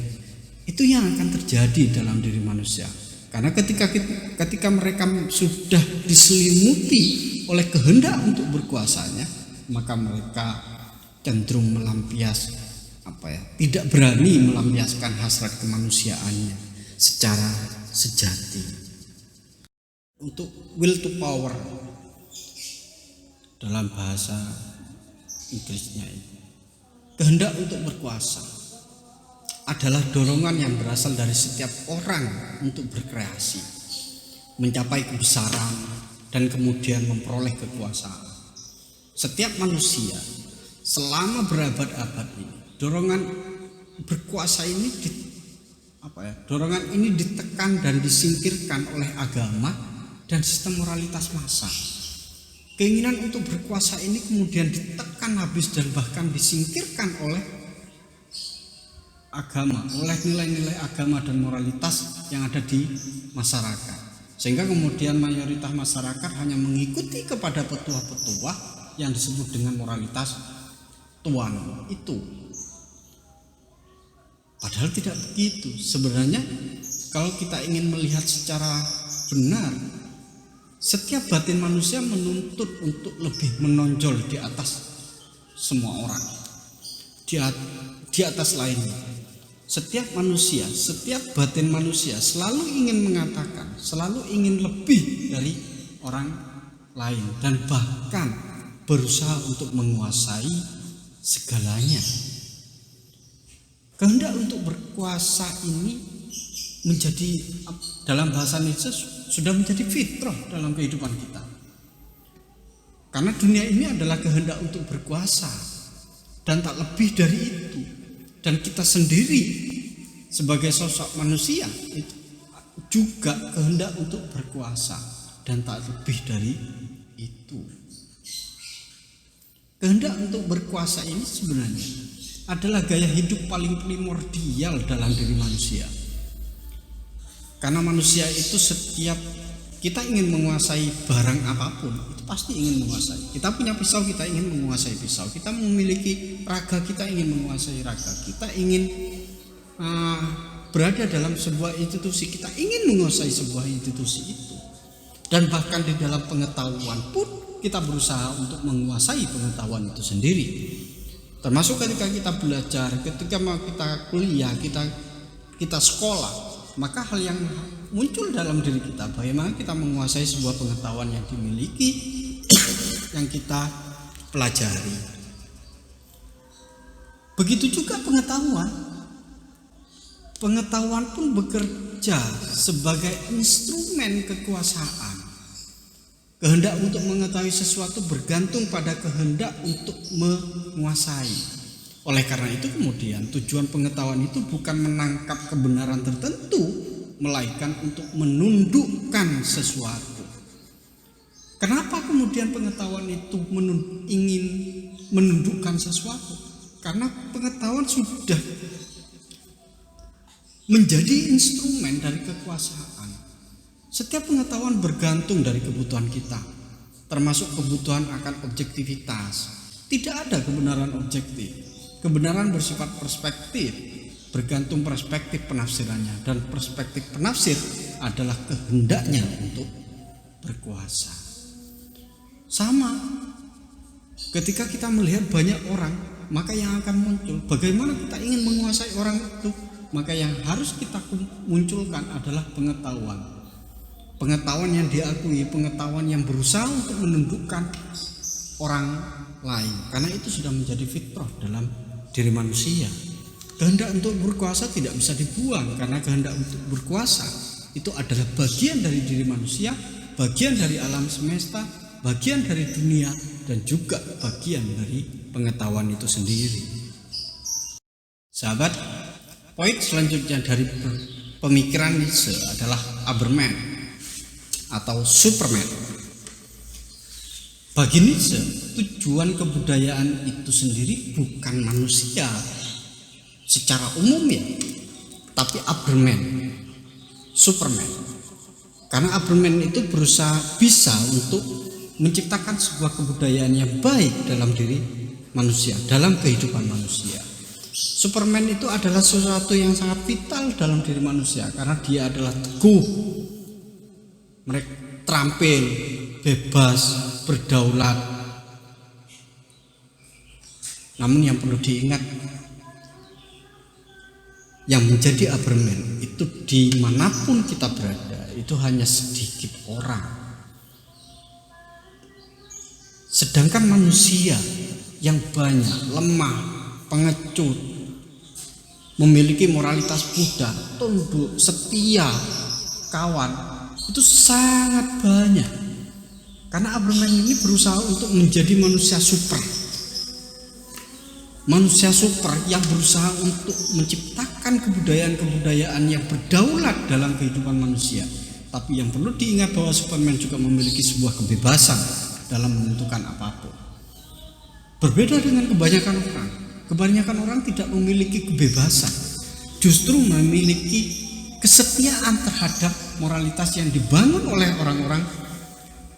Itu yang akan terjadi dalam diri manusia. Karena ketika mereka sudah diselimuti oleh kehendak untuk berkuasanya, maka mereka cenderung tidak berani melampiaskan hasrat kemanusiaannya secara sejati. Untuk will to power dalam bahasa Inggrisnya ini, kehendak untuk berkuasa adalah dorongan yang berasal dari setiap orang untuk berkreasi, mencapai kebesaran, dan kemudian memperoleh kekuasaan. Setiap manusia selama berabad-abad ini, dorongan berkuasa ini dorongan ini ditekan dan disingkirkan oleh agama dan sistem moralitas massa. Keinginan untuk berkuasa ini kemudian ditekan habis dan bahkan disingkirkan oleh agama, oleh nilai-nilai agama dan moralitas yang ada di masyarakat. Sehingga kemudian mayoritas masyarakat hanya mengikuti kepada petua-petua yang disebut dengan moralitas tuan itu. Padahal tidak begitu. Sebenarnya kalau kita ingin melihat secara benar, setiap batin manusia menuntut untuk lebih menonjol di atas semua orang, di atas lainnya. Setiap manusia, setiap batin manusia selalu ingin mengatakan, selalu ingin lebih dari orang lain, dan bahkan berusaha untuk menguasai segalanya. Kehendak untuk berkuasa ini menjadi, dalam bahasa Nietzsche, sudah menjadi fitrah dalam kehidupan kita. Karena dunia ini adalah kehendak untuk berkuasa dan tak lebih dari itu. Dan kita sendiri sebagai sosok manusia itu juga kehendak untuk berkuasa dan tak lebih dari itu. Kehendak untuk berkuasa ini sebenarnya adalah gaya hidup paling primordial dalam diri manusia. Karena manusia itu setiap kita ingin menguasai barang apapun, itu pasti ingin menguasai. Kita punya pisau, kita ingin menguasai pisau. Kita memiliki raga, kita ingin menguasai raga. Kita ingin berada dalam sebuah institusi, kita ingin menguasai sebuah institusi itu. Dan bahkan di dalam pengetahuan pun kita berusaha untuk menguasai pengetahuan itu sendiri. Termasuk ketika kita belajar, ketika mau kita kuliah, kita sekolah, maka hal yang muncul dalam diri kita, bagaimana kita menguasai sebuah pengetahuan yang dimiliki, yang kita pelajari. Begitu juga pengetahuan pun bekerja sebagai instrumen kekuasaan. Kehendak untuk mengetahui sesuatu bergantung pada kehendak untuk menguasai. Oleh karena itu kemudian tujuan pengetahuan itu bukan menangkap kebenaran tertentu, melainkan untuk menundukkan sesuatu. Kenapa kemudian pengetahuan itu ingin menundukkan sesuatu? Karena pengetahuan sudah menjadi instrumen dari kekuasaan. Setiap pengetahuan bergantung dari kebutuhan kita, termasuk kebutuhan akan objektivitas. Tidak ada kebenaran objektif. Kebenaran bersifat perspektif, bergantung perspektif penafsirannya, dan perspektif penafsir adalah kehendaknya untuk berkuasa. Sama, ketika kita melihat banyak orang, maka yang akan muncul, bagaimana kita ingin menguasai orang itu, maka yang harus kita munculkan adalah pengetahuan. Pengetahuan yang diakui, pengetahuan yang berusaha untuk menundukkan orang lain, karena itu sudah menjadi fitrah dalam diri manusia. Kehendak untuk berkuasa tidak bisa dibuang, karena kehendak untuk berkuasa itu adalah bagian dari diri manusia, bagian dari alam semesta, bagian dari dunia, dan juga bagian dari pengetahuan itu sendiri. Sahabat, poin selanjutnya dari pemikiran Nietzsche adalah Aberman atau Superman. Bagi Nietzsche, tujuan kebudayaan itu sendiri bukan manusia secara umum ya, tapi Aberman, Superman. Karena Aberman itu bisa untuk menciptakan sebuah kebudayaan yang baik dalam diri manusia, dalam kehidupan manusia. Superman itu adalah sesuatu yang sangat vital dalam diri manusia karena dia adalah teguh, mereka terampil, bebas, berdaulat. Namun yang perlu diingat, yang menjadi Aberman itu dimanapun kita berada itu hanya sedikit orang. Sedangkan manusia yang banyak, lemah, pengecut, memiliki moralitas Buddha, tunduk, setia, kawan, itu sangat banyak. Karena Aberman ini berusaha untuk menjadi manusia super. Manusia super yang berusaha untuk menciptakan kebudayaan-kebudayaan yang berdaulat dalam kehidupan manusia. Tapi yang perlu diingat bahwa Superman juga memiliki sebuah kebebasan dalam menentukan apapun. Berbeda dengan kebanyakan orang. Kebanyakan orang tidak memiliki kebebasan, justru memiliki kesetiaan terhadap moralitas yang dibangun oleh orang-orang,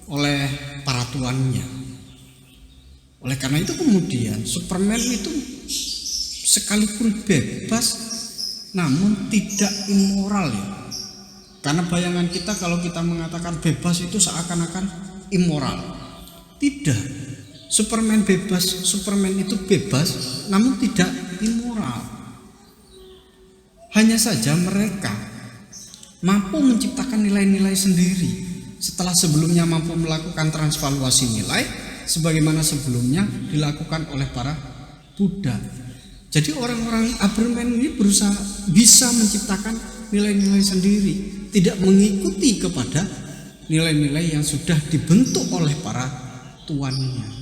oleh para tuannya. Oleh karena itu kemudian Superman itu sekalipun bebas namun tidak immoral ya. Karena bayangan kita kalau kita mengatakan bebas itu seakan-akan immoral. Tidak. Superman bebas, Superman itu bebas namun tidak immoral. Hanya saja mereka mampu menciptakan nilai-nilai sendiri setelah sebelumnya mampu melakukan transvaluasi nilai sebagaimana sebelumnya dilakukan oleh para Buddha. Jadi orang-orang Aberman ini berusaha bisa menciptakan nilai-nilai sendiri, tidak mengikuti kepada nilai-nilai yang sudah dibentuk oleh para tuannya.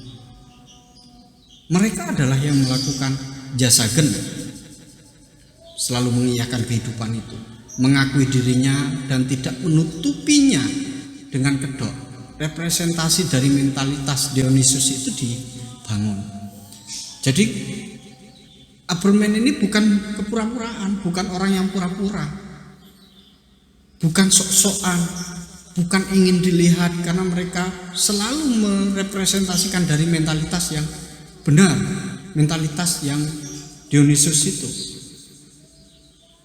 Mereka adalah yang melakukan jasa gena, selalu mengiyakan kehidupan itu, mengakui dirinya dan tidak menutupinya dengan kedok. Representasi dari mentalitas Dionysus itu dibangun. Jadi Aberman ini bukan kepura-puraan, bukan orang yang pura-pura, bukan sok-sokan, bukan ingin dilihat, karena mereka selalu merepresentasikan dari mentalitas yang benar, mentalitas yang Dionysus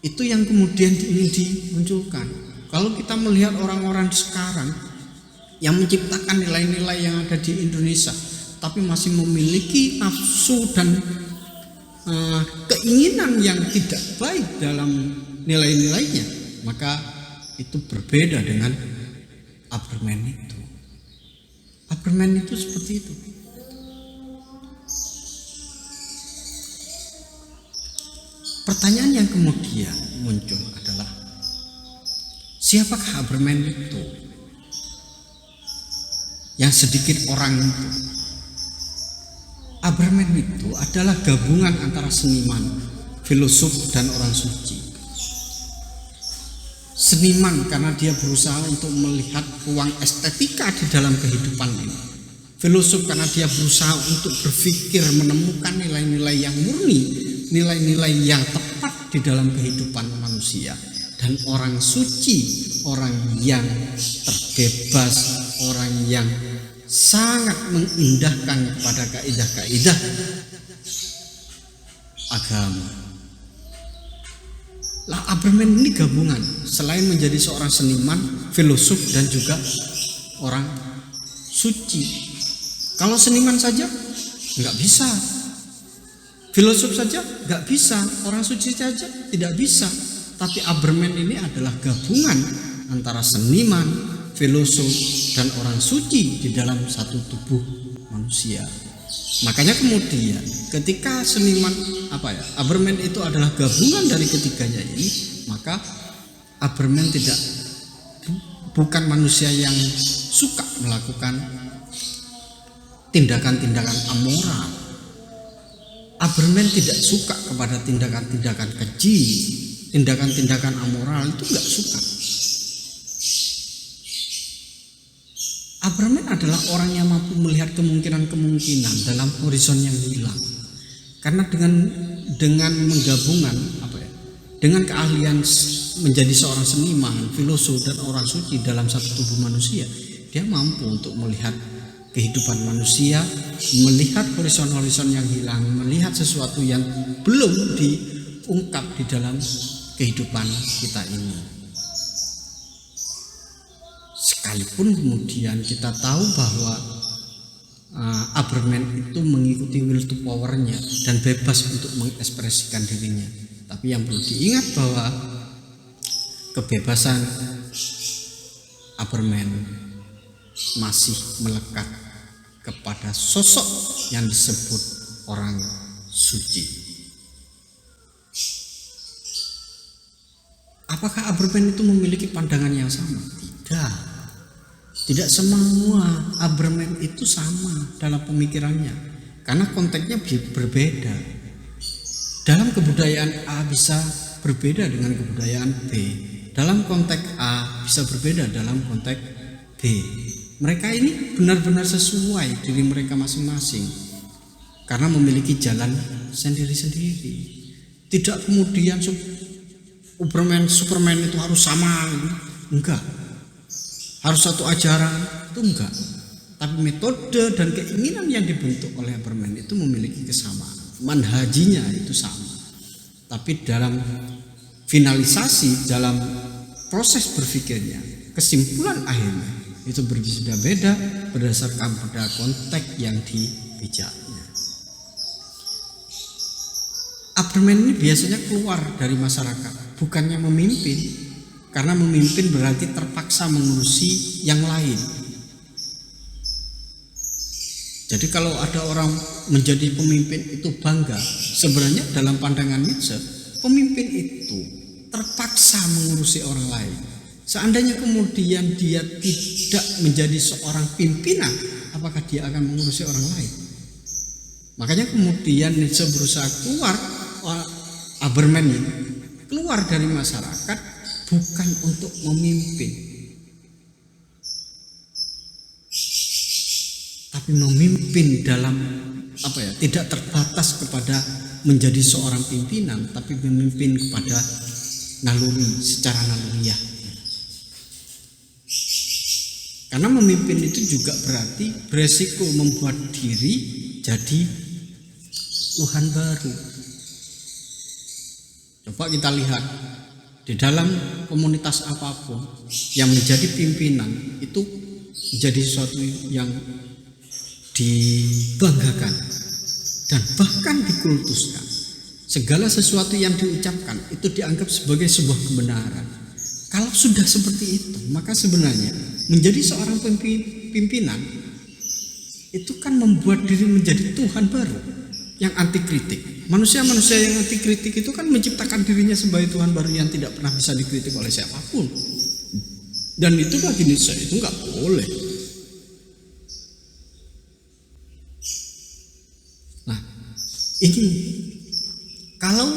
itu yang kemudian ingin dimunculkan. Kalau kita melihat orang-orang sekarang yang menciptakan nilai-nilai yang ada di Indonesia tapi masih memiliki nafsu dan keinginan yang tidak baik dalam nilai-nilainya, maka itu berbeda dengan Aberman itu. Aberman itu seperti itu. Pertanyaan yang kemudian muncul adalah, siapakah Aberman itu? Yang sedikit orang itu. Aberman itu adalah gabungan antara seniman, filosof, dan orang suci. Seniman karena dia berusaha untuk melihat ruang estetika di dalam kehidupan ini. Filosof karena dia berusaha untuk berpikir, menemukan nilai-nilai yang murni, nilai-nilai yang tepat di dalam kehidupan manusia. Dan orang suci, orang yang terbebas, orang yang sangat mengindahkan kepada kaidah-kaidah agama. Lah Aberman ini gabungan, selain menjadi seorang seniman, filosof, dan juga orang suci. Kalau seniman saja nggak bisa, filosof saja nggak bisa, orang suci saja tidak bisa. Tapi Aberman ini adalah gabungan antara seniman, filosof, dan orang suci di dalam satu tubuh manusia. Makanya kemudian ketika seniman Aberman itu adalah gabungan dari ketiganya ini, maka Aberman bukan manusia yang suka melakukan tindakan-tindakan amoral. Aberman tidak suka kepada tindakan-tindakan keji, tindakan-tindakan amoral, itu nggak suka. Aberman adalah orang yang mampu melihat kemungkinan-kemungkinan dalam horizon yang hilang. Karena dengan menggabungkan dengan keahlian menjadi seorang seniman, filosof dan orang suci dalam satu tubuh manusia, dia mampu untuk melihat kehidupan manusia, melihat horizon-horizon yang hilang, melihat sesuatu yang belum diungkap di dalam kehidupan kita ini. Sekalipun kemudian kita tahu bahwa Aberman itu mengikuti will to power-nya dan bebas untuk mengekspresikan dirinya. Tapi yang perlu diingat bahwa kebebasan Aberman masih melekat kepada sosok yang disebut orang suci. Apakah Aberman itu memiliki pandangan yang sama? Tidak semua Aberman itu sama dalam pemikirannya, karena konteksnya berbeda. Dalam kebudayaan A bisa berbeda dengan kebudayaan B. Dalam konteks A bisa berbeda dalam konteks B. Mereka ini benar-benar sesuai diri mereka masing-masing karena memiliki jalan sendiri-sendiri. Tidak kemudian Superman itu harus sama, enggak. Harus satu ajaran, itu enggak. Tapi metode dan keinginan yang dibentuk oleh Aberman itu memiliki kesamaan. Manhajinya itu sama. Tapi dalam finalisasi, dalam proses berpikirnya, kesimpulan akhirnya itu berbeda-beda berdasarkan pada konteks yang dipijaknya. Aberman ini biasanya keluar dari masyarakat, bukannya memimpin. Karena memimpin berarti terpaksa mengurusi yang lain. Jadi kalau ada orang menjadi pemimpin itu bangga, sebenarnya dalam pandangan Nietzsche, pemimpin itu terpaksa mengurusi orang lain. Seandainya kemudian dia tidak menjadi seorang pimpinan, apakah dia akan mengurusi orang lain? Makanya kemudian Nietzsche berusaha keluar, Aberman ini keluar dari masyarakat, bukan untuk memimpin, tapi memimpin dalam tidak terbatas kepada menjadi seorang pimpinan, tapi memimpin kepada naluri, secara naluriah. Karena memimpin itu juga berarti beresiko membuat diri jadi Tuhan baru. Coba kita lihat di dalam komunitas apapun yang menjadi pimpinan itu menjadi sesuatu yang dibanggakan dan bahkan dikultuskan. Segala sesuatu yang diucapkan itu dianggap sebagai sebuah kebenaran. Kalau sudah seperti itu, maka sebenarnya menjadi seorang pimpinan itu kan membuat diri menjadi Tuhan baru yang anti kritik. Manusia-manusia yang anti kritik itu kan menciptakan dirinya sebagai Tuhan baru yang tidak pernah bisa dikritik oleh siapapun. Dan itu bagi Nietzsche itu nggak boleh. Nah, ini kalau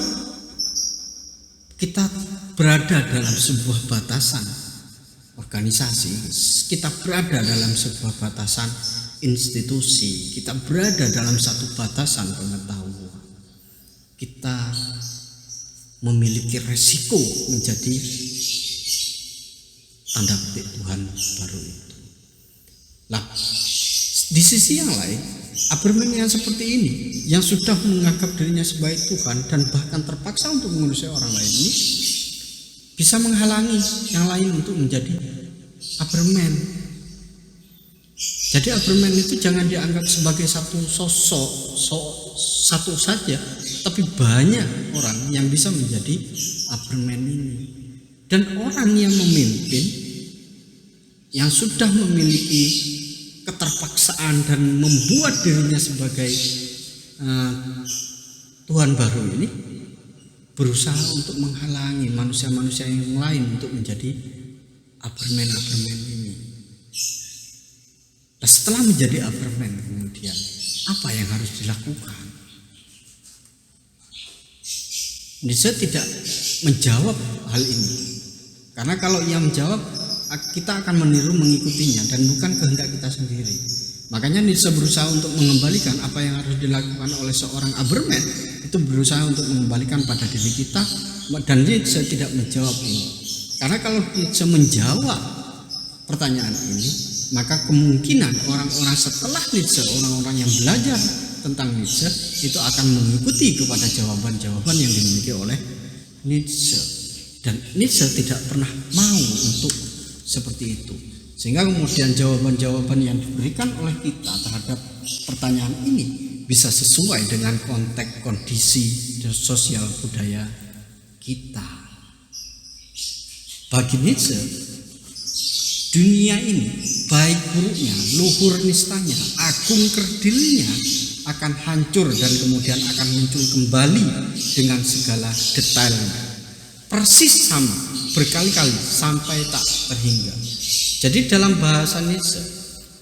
kita berada dalam sebuah batasan organisasi, kita berada dalam sebuah batasan institusi, kita berada dalam satu batasan pengetahuan, kita memiliki resiko menjadi tanda petik Tuhan baru itu. Nah, di sisi yang lain, Aberman yang seperti ini, yang sudah menganggap dirinya sebagai Tuhan dan bahkan terpaksa untuk mengurusi orang lain ini, bisa menghalangi yang lain untuk menjadi Aberman. Jadi Aberman itu jangan dianggap sebagai satu sosok, satu saja, tapi banyak orang yang bisa menjadi Aberman ini. Dan orang yang memimpin, yang sudah memiliki keterpaksaan dan membuat dirinya sebagai Tuhan baru ini, berusaha untuk menghalangi manusia-manusia yang lain untuk menjadi Aberman ini. Nah, setelah menjadi Aberman kemudian apa yang harus dilakukan? Nietzsche tidak menjawab hal ini, karena kalau ia menjawab kita akan meniru mengikutinya dan bukan kehendak kita sendiri. Makanya Nietzsche berusaha untuk mengembalikan apa yang harus dilakukan oleh seorang Habermas, itu berusaha untuk mengembalikan pada diri kita, dan Nietzsche tidak menjawab ini. Karena kalau Nietzsche menjawab pertanyaan ini, maka kemungkinan orang-orang setelah Nietzsche, orang-orang yang belajar tentang Nietzsche itu akan mengikuti kepada jawaban-jawaban yang dimiliki oleh Nietzsche. Dan Nietzsche tidak pernah mau untuk seperti itu. Sehingga kemudian jawaban-jawaban yang diberikan oleh kita terhadap pertanyaan ini bisa sesuai dengan konteks kondisi sosial budaya kita. Bagi Nietzsche, dunia ini baik buruknya, luhur nistanya, agung kerdilnya akan hancur dan kemudian akan muncul kembali dengan segala detailnya. Persis sama, berkali-kali sampai tak terhingga. Jadi dalam bahasa Nietzsche,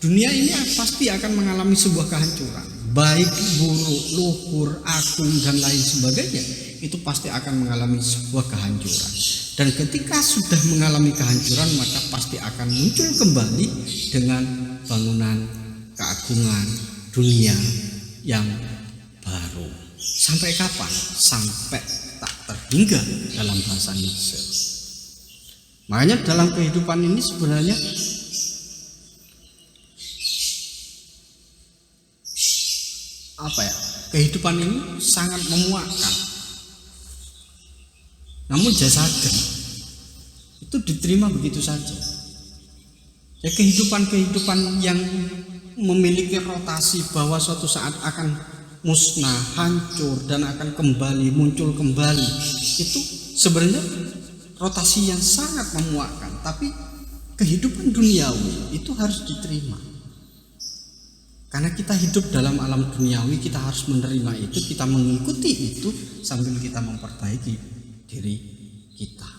dunia ini pasti akan mengalami sebuah kehancuran. Baik, buruk, luhur, agung dan lain sebagainya, itu pasti akan mengalami sebuah kehancuran. Dan ketika sudah mengalami kehancuran, maka pasti akan muncul kembali dengan bangunan keagungan dunia yang baru. Sampai kapan? Sampai tak terhingga dalam bahasa Nietzsche. Makanya dalam kehidupan ini sebenarnya kehidupan ini sangat memuakkan. Namun jasakan itu diterima begitu saja. Ya, kehidupan yang memiliki rotasi bahwa suatu saat akan musnah, hancur dan akan kembali, muncul kembali, itu sebenarnya rotasi yang sangat memuakkan. Tapi kehidupan duniawi itu harus diterima. Karena kita hidup dalam alam duniawi, kita harus menerima itu, kita mengikuti itu sambil kita memperbaiki diri kita.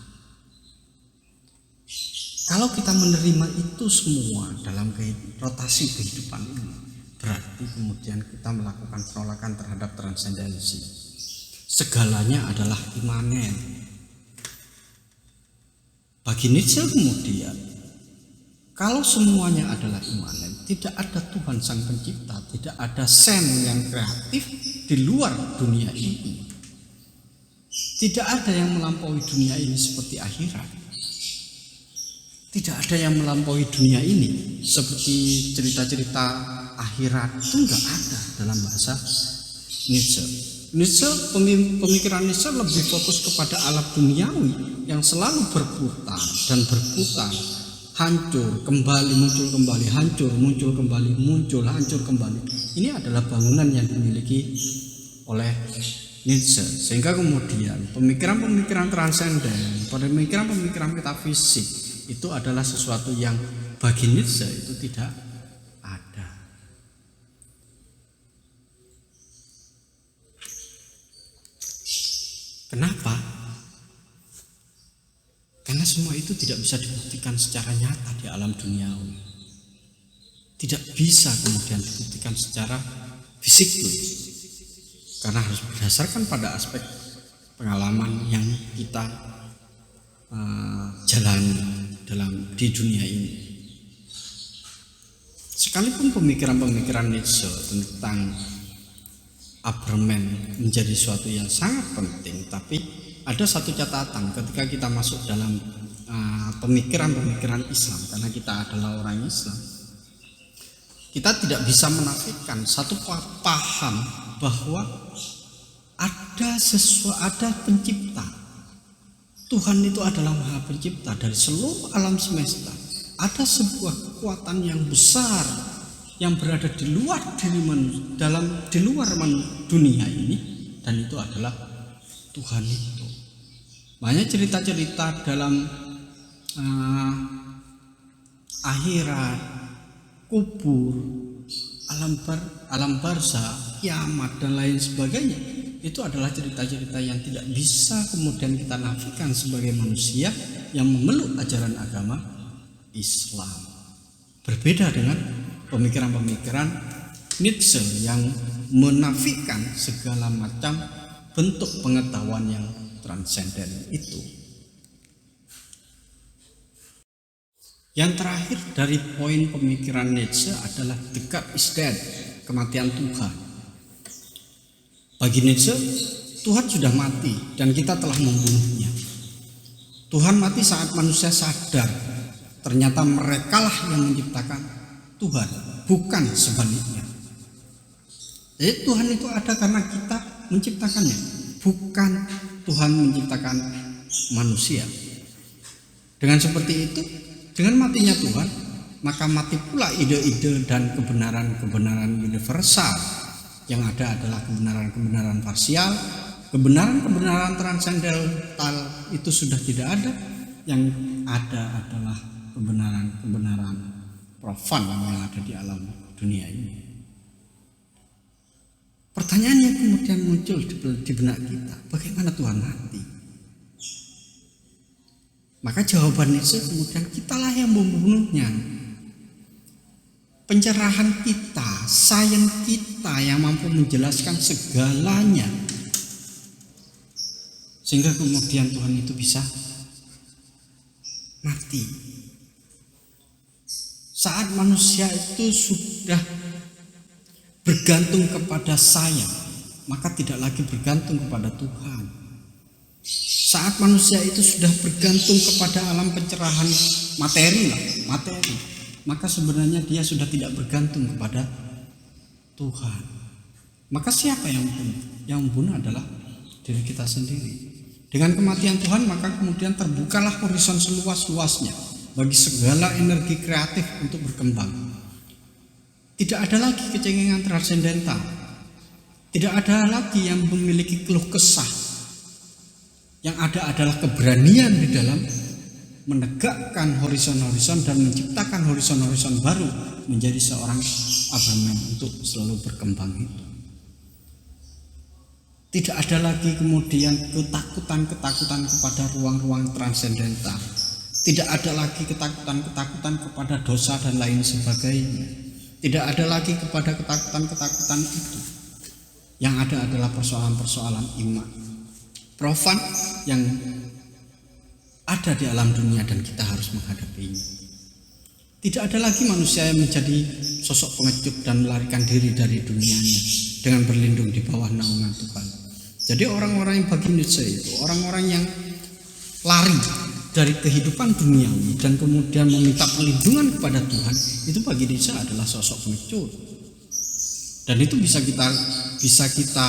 Kalau kita menerima itu semua dalam rotasi kehidupan ini, berarti kemudian kita melakukan penolakan terhadap transendensi. Segalanya adalah imanen. Bagi Nietzsche kemudian, kalau semuanya adalah imanen, tidak ada Tuhan Sang Pencipta, tidak ada sen yang kreatif di luar dunia ini. Tidak ada yang melampaui dunia ini seperti akhirat. Tidak ada yang melampaui dunia ini seperti cerita-cerita akhirat, itu enggak ada dalam bahasa Nietzsche. Pemikiran Nietzsche lebih fokus kepada alam duniawi yang selalu berputar dan berputar, hancur kembali, muncul kembali, hancur, muncul kembali, muncul, hancur kembali. Ini adalah bangunan yang dimiliki oleh Nietzsche. Sehingga kemudian pemikiran-pemikiran transenden, pemikiran-pemikiran metafisik itu adalah sesuatu yang bagi Nietzsche itu tidak ada. Kenapa? Karena semua itu tidak bisa dibuktikan secara nyata di alam duniawi. Tidak bisa kemudian dibuktikan secara fisik, karena harus berdasarkan pada aspek pengalaman yang kita jalani di dunia ini. Sekalipun pemikiran-pemikiran Nietzsche tentang Habermas menjadi suatu yang sangat penting, tapi ada satu catatan ketika kita masuk dalam pemikiran-pemikiran Islam, karena kita adalah orang Islam, kita tidak bisa menafikan satu paham bahwa ada pencipta. Tuhan itu adalah Maha Pencipta dari seluruh alam semesta. Ada sebuah kekuatan yang besar yang berada di luar dunia ini, dan itu adalah Tuhan itu. Banyak cerita-cerita dalam akhirat, kubur, alam barzah, kiamat dan lain sebagainya. Itu adalah cerita-cerita yang tidak bisa kemudian kita nafikan sebagai manusia yang memeluk ajaran agama Islam. Berbeda dengan pemikiran-pemikiran Nietzsche yang menafikan segala macam bentuk pengetahuan yang transenden itu. Yang terakhir dari poin pemikiran Nietzsche adalah the God is dead, kematian Tuhan. Bagi Nietzsche, Tuhan sudah mati dan kita telah membunuhnya. Tuhan mati saat manusia sadar ternyata merekalah yang menciptakan Tuhan, bukan sebaliknya. Jadi Tuhan itu ada karena kita menciptakannya, bukan Tuhan menciptakan manusia. Dengan seperti itu, dengan matinya Tuhan, maka mati pula ide-ide dan kebenaran-kebenaran universal. Yang ada adalah kebenaran-kebenaran parsial, kebenaran-kebenaran transendental itu sudah tidak ada. Yang ada adalah kebenaran-kebenaran profan yang ada di alam dunia ini. Pertanyaan yang kemudian muncul di benak kita, bagaimana Tuhan mati? Maka jawaban itu kemudian kitalah yang membunuhnya. Pencerahan kita, sains kita yang mampu menjelaskan segalanya, sehingga kemudian Tuhan itu bisa mati. Saat manusia itu sudah bergantung kepada saya, maka tidak lagi bergantung kepada Tuhan. Saat manusia itu sudah bergantung kepada alam pencerahan materi, maka sebenarnya dia sudah tidak bergantung kepada Tuhan. Maka siapa yang membunuh? Yang membunuh adalah diri kita sendiri. Dengan kematian Tuhan, maka kemudian terbukalah horizon seluas-luasnya bagi segala energi kreatif untuk berkembang. Tidak ada lagi kecengengan transendental. Tidak ada lagi yang memiliki keluh kesah. Yang ada adalah keberanian di dalam menegakkan horizon-horizon dan menciptakan horizon-horizon baru menjadi seorang Abraham untuk selalu berkembang itu. Tidak ada lagi kemudian ketakutan-ketakutan kepada ruang-ruang transendental. Tidak ada lagi ketakutan-ketakutan kepada dosa dan lain sebagainya. Tidak ada lagi kepada ketakutan-ketakutan itu. Yang ada adalah persoalan-persoalan iman profan yang ada di alam dunia dan kita harus menghadapinya. Tidak ada lagi manusia yang menjadi sosok pengecut dan melarikan diri dari dunianya dengan berlindung di bawah naungan Tuhan. Jadi orang-orang yang bagi Nietzsche itu orang-orang yang lari dari kehidupan duniawi dan kemudian meminta perlindungan kepada Tuhan, itu bagi Nietzsche adalah sosok pengecut. Dan itu bisa kita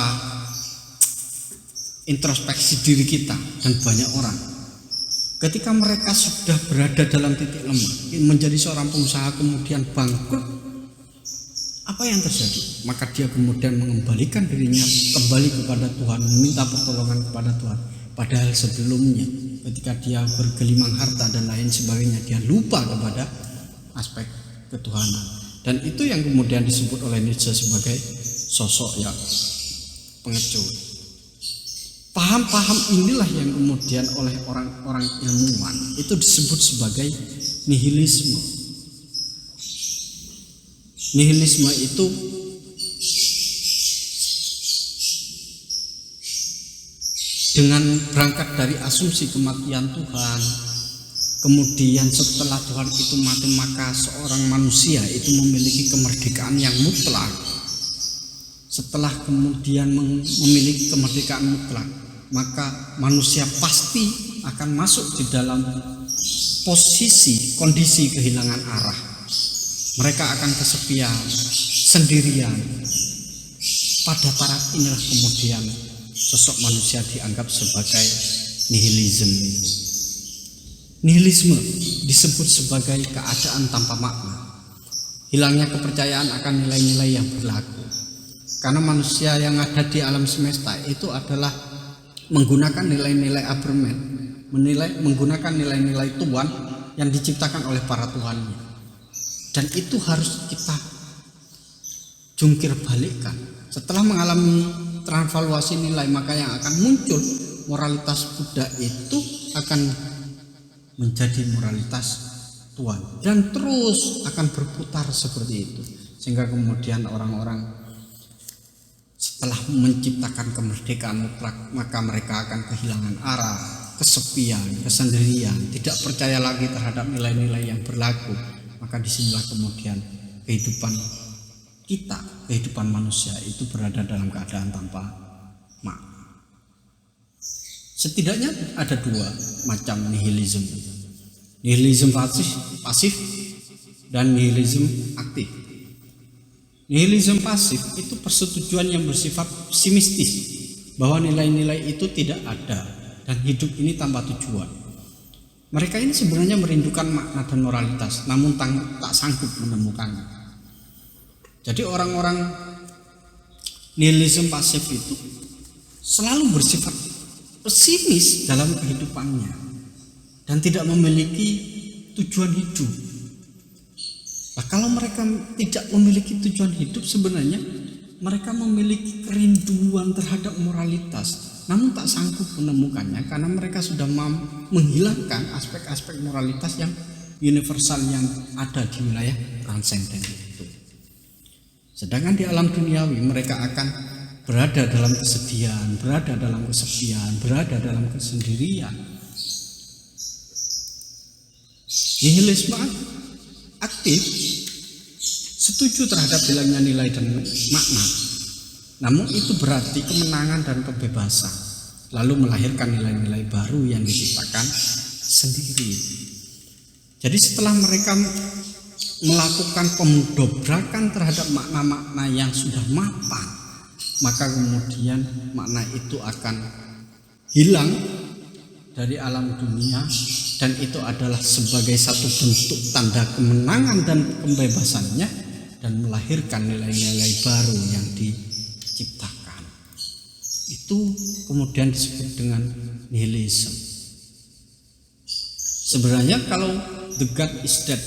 introspeksi diri kita dan banyak orang. Ketika mereka sudah berada dalam titik lemah, menjadi seorang pengusaha kemudian bangkrut, apa yang terjadi? Maka dia kemudian mengembalikan dirinya kembali kepada Tuhan, meminta pertolongan kepada Tuhan. Padahal sebelumnya ketika dia bergelimang harta dan lain sebagainya, dia lupa kepada aspek ketuhanan. Dan itu yang kemudian disebut oleh Nietzsche sebagai sosok yang pengecut. Paham-paham inilah yang kemudian oleh orang-orang ilmuwan itu disebut sebagai nihilisme. Nihilisme itu dengan berangkat dari asumsi kematian Tuhan, kemudian setelah Tuhan itu mati maka seorang manusia itu memiliki kemerdekaan yang mutlak. Setelah kemudian memiliki kemerdekaan mutlak, maka manusia pasti akan masuk di dalam kondisi kehilangan arah. Mereka akan kesepian, sendirian. Pada taraf inilah kemudian sosok manusia dianggap sebagai nihilisme. Nihilisme disebut sebagai keadaan tanpa makna. Hilangnya kepercayaan akan nilai-nilai yang berlaku. Karena manusia yang ada di alam semesta itu adalah menggunakan nilai-nilai Abraham, menggunakan nilai-nilai Tuhan yang diciptakan oleh para Tuhannya. Dan itu harus kita jungkir balikkan. Setelah mengalami transvaluasi nilai, maka yang akan muncul moralitas Buddha itu akan menjadi moralitas Tuhan dan terus akan berputar seperti itu, sehingga kemudian orang-orang setelah menciptakan kemerdekaan mutlak, maka mereka akan kehilangan arah, kesepian, kesendirian, tidak percaya lagi terhadap nilai-nilai yang berlaku. Maka disinilah kemudian kehidupan kita, kehidupan manusia itu berada dalam keadaan tanpa makna. Setidaknya ada dua macam nihilisme. Nihilisme pasif dan nihilisme aktif. Nihilisme pasif itu persetujuan yang bersifat pesimistis bahwa nilai-nilai itu tidak ada dan hidup ini tanpa tujuan. Mereka ini sebenarnya merindukan makna dan moralitas, namun tak sanggup menemukannya. Jadi orang-orang nihilisme pasif itu selalu bersifat pesimis dalam kehidupannya dan tidak memiliki tujuan hidup. Nah, kalau mereka tidak memiliki tujuan hidup, sebenarnya mereka memiliki kerinduan terhadap moralitas, namun tak sanggup menemukannya karena mereka sudah menghilangkan aspek-aspek moralitas yang universal yang ada di wilayah transenden itu. Sedangkan di alam duniawi mereka akan berada dalam kesedihan, berada dalam kesepian, berada dalam kesendirian. Nihilisme aktif setuju terhadap hilangnya nilai dan makna, namun itu berarti kemenangan dan kebebasan, lalu melahirkan nilai-nilai baru yang diciptakan sendiri. Jadi setelah mereka melakukan pemudobrakan terhadap makna-makna yang sudah mapan, maka kemudian makna itu akan hilang dari alam dunia, dan itu adalah sebagai satu bentuk tanda kemenangan dan kebebasannya, dan melahirkan nilai-nilai baru yang diciptakan. Itu kemudian disebut dengan nihilisme. Sebenarnya kalau the God is dead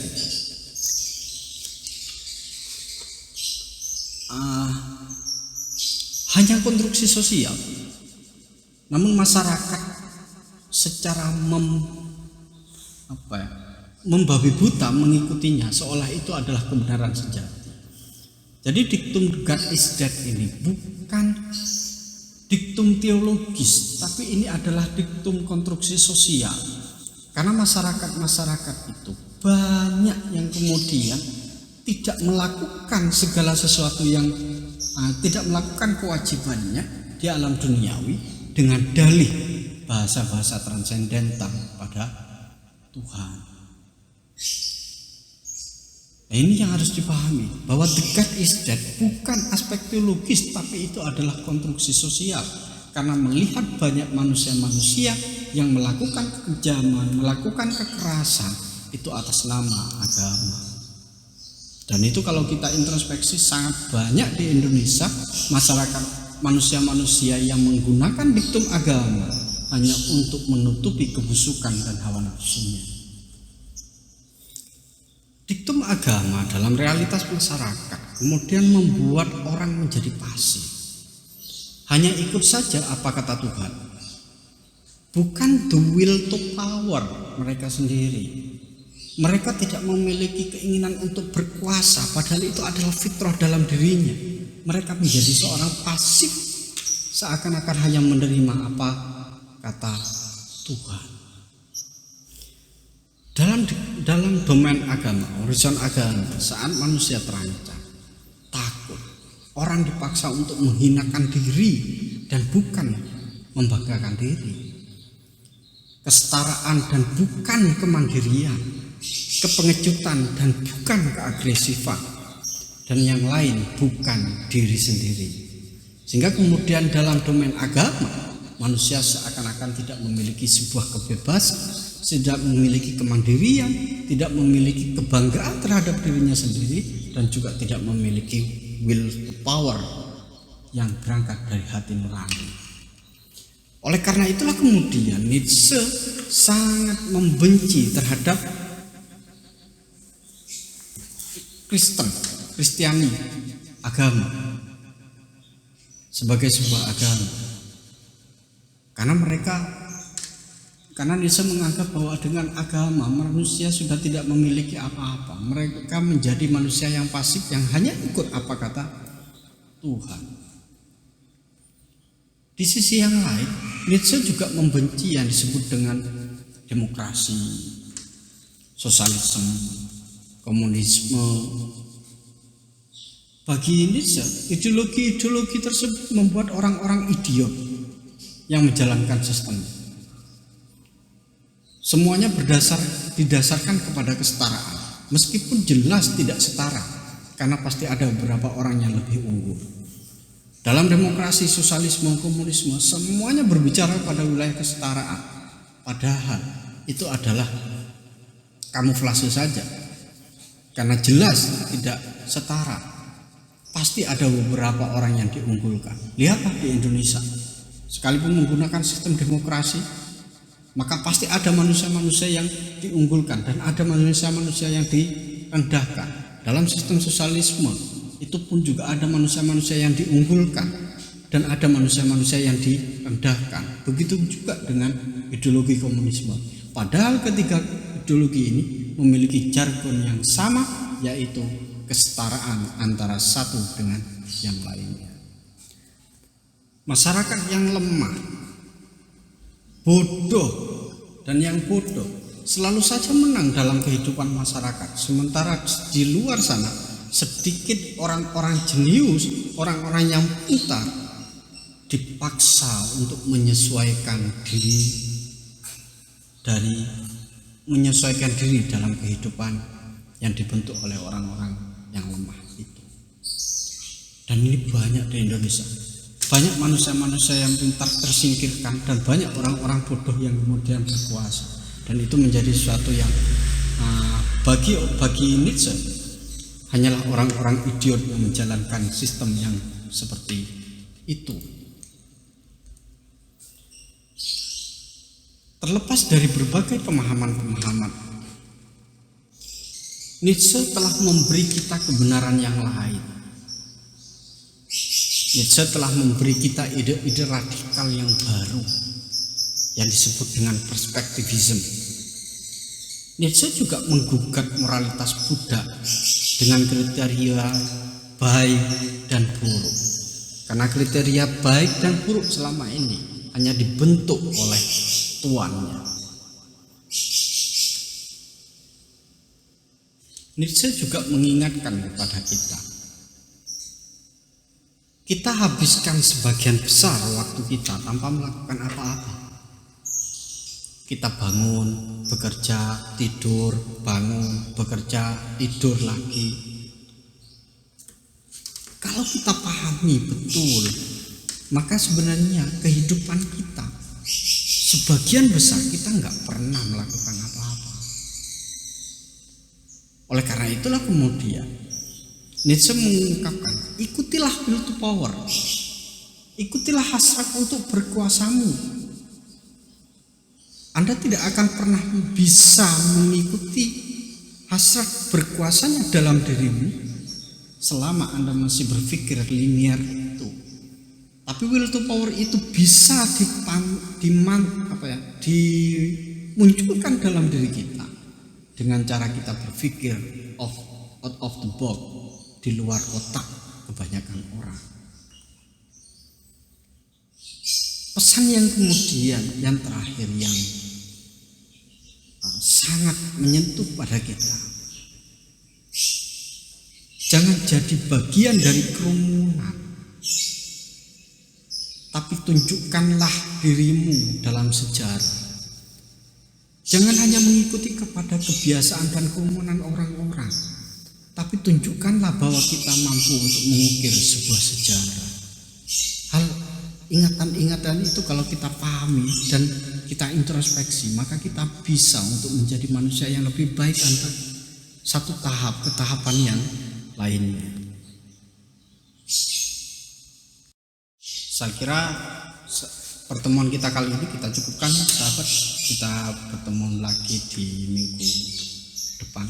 hanya konstruksi sosial, namun masyarakat secara membabi buta mengikutinya seolah itu adalah kebenaran sejati. Jadi diktum God is dead ini bukan diktum teologis, tapi ini adalah diktum konstruksi sosial. Karena masyarakat itu banyak yang kemudian tidak melakukan segala sesuatu yang tidak melakukan kewajibannya di alam duniawi dengan dalih bahasa-bahasa transendental pada Tuhan. Nah, ini yang harus dipahami, bahwa the God is dead bukan aspek teologis, tapi itu adalah konstruksi sosial. Karena melihat banyak manusia-manusia yang melakukan kekejaman, melakukan kekerasan itu atas nama agama. Dan itu kalau kita introspeksi sangat banyak di Indonesia masyarakat manusia-manusia yang menggunakan diktum agama hanya untuk menutupi kebusukan dan hawa nafsunya. Diktum agama dalam realitas masyarakat kemudian membuat orang menjadi pasif. Hanya ikut saja apa kata Tuhan. Bukan the will to power mereka sendiri. Mereka tidak memiliki keinginan untuk berkuasa, padahal itu adalah fitrah dalam dirinya. Mereka menjadi seorang pasif, seakan-akan hanya menerima apa kata Tuhan. Dalam domain agama, urusan agama, saat manusia terancam, takut, orang dipaksa untuk menghinakan diri dan bukan membanggakan diri. Kesetaraan dan bukan kemandirian, kepengecutan dan bukan keagresifan, dan yang lain bukan diri sendiri. Sehingga kemudian dalam domain agama, manusia seakan-akan tidak memiliki sebuah kebebasan, tidak memiliki kemandirian, tidak memiliki kebanggaan terhadap dirinya sendiri, dan juga tidak memiliki will to power yang berangkat dari hati nurani. Oleh karena itulah kemudian Nietzsche sangat membenci terhadap Kristiani, agama sebagai sebuah agama. Karena Nietzsche menganggap bahwa dengan agama manusia sudah tidak memiliki apa-apa. Mereka menjadi manusia yang pasif yang hanya ikut apa kata Tuhan. Di sisi yang lain, Nietzsche juga membenci yang disebut dengan demokrasi, sosialisme, komunisme. Bagi Nietzsche, ideologi-ideologi tersebut membuat orang-orang idiot yang menjalankan sistem. Semuanya didasarkan kepada kesetaraan, meskipun jelas tidak setara, karena pasti ada beberapa orang yang lebih unggul. Dalam demokrasi, sosialisme, komunisme, semuanya berbicara pada wilayah kesetaraan, padahal itu adalah kamuflase saja, karena jelas tidak setara. Pasti ada beberapa orang yang diunggulkan. Lihatlah di Indonesia, sekalipun menggunakan sistem demokrasi, maka pasti ada manusia-manusia yang diunggulkan dan ada manusia-manusia yang direndahkan. Dalam sistem sosialisme itu pun juga ada manusia-manusia yang diunggulkan dan ada manusia-manusia yang direndahkan. Begitu juga dengan ideologi komunisme. Padahal ketiga ideologi ini memiliki jargon yang sama, yaitu kesetaraan antara satu dengan yang lainnya. Masyarakat yang lemah, bodoh, dan yang bodoh selalu saja menang dalam kehidupan masyarakat. Sementara di luar sana sedikit orang-orang jenius, orang-orang yang pintar dipaksa untuk menyesuaikan diri dalam kehidupan yang dibentuk oleh orang-orang yang lemah itu. Dan ini banyak di Indonesia. Banyak manusia-manusia yang pintar tersingkirkan dan banyak orang-orang bodoh yang kemudian berkuasa. Dan itu menjadi sesuatu yang bagi Nietzsche hanyalah orang-orang idiot yang menjalankan sistem yang seperti itu. Terlepas dari berbagai pemahaman-pemahaman, Nietzsche telah memberi kita kebenaran yang lain. Nietzsche telah memberi kita ide-ide radikal yang baru yang disebut dengan perspektivisme. Nietzsche juga menggugat moralitas Buddha dengan kriteria baik dan buruk. Karena kriteria baik dan buruk selama ini hanya dibentuk oleh tuannya. Nietzsche juga mengingatkan kepada kita habiskan sebagian besar waktu kita tanpa melakukan apa-apa. Kita bangun, bekerja, tidur, bangun, bekerja, tidur lagi. Kalau kita pahami betul, maka sebenarnya kehidupan kita sebagian besar kita nggak pernah melakukan apa-apa. Oleh karena itulah kemudian Nietzsche mengungkapkan, ikutilah will to power, ikutilah hasrat untuk berkuasamu. Anda tidak akan pernah bisa mengikuti hasrat berkuasanya dalam dirimu selama Anda masih berpikir linear itu. Tapi will to power itu bisa dimunculkan dalam diri kita dengan cara kita berpikir out of the box, di luar kotak kebanyakan orang. Pesan yang kemudian yang terakhir yang sangat menyentuh pada kita, jangan jadi bagian dari kerumunan, tapi tunjukkanlah dirimu dalam sejarah. Jangan hanya mengikuti kepada kebiasaan dan kerumunan orang-orang, tapi tunjukkanlah bahwa kita mampu untuk mengukir sebuah sejarah. Hal ingatan-ingatan itu kalau kita pahami dan kita introspeksi, maka kita bisa untuk menjadi manusia yang lebih baik antara satu tahap ke tahapan yang lainnya. Saya kira pertemuan kita kali ini kita cukupkan, sahabat. Kita bertemu lagi di minggu depan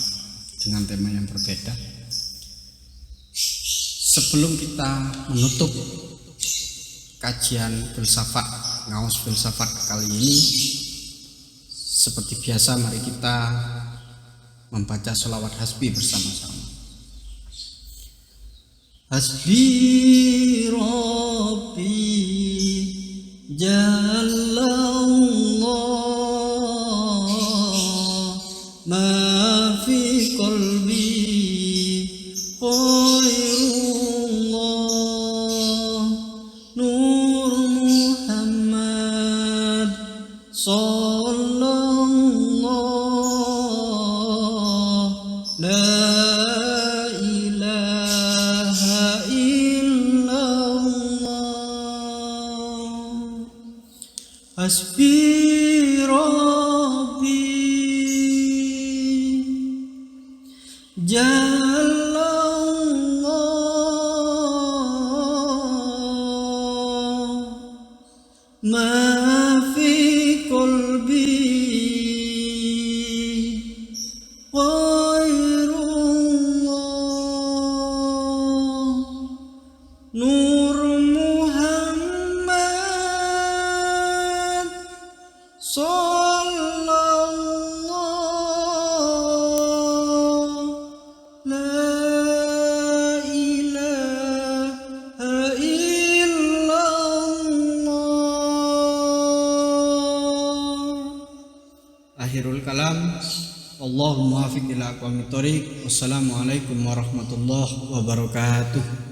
dengan tema yang berbeda. Sebelum kita menutup kajian filsafat, ngawas filsafat kali ini, seperti biasa mari kita membaca sholawat hasbi bersama-sama. Hasbi Rabbi sallallahu la ilaha illallah hasbi rabbi Jallallah ma fi qalbi ghairullah Nur Muhammad sallallahu la ilaha illallah. Akhirul kalam, Allahumma muwaffiq ila aqwamit thoriq. Wassalamualaikum warahmatullahi wabarakatuh.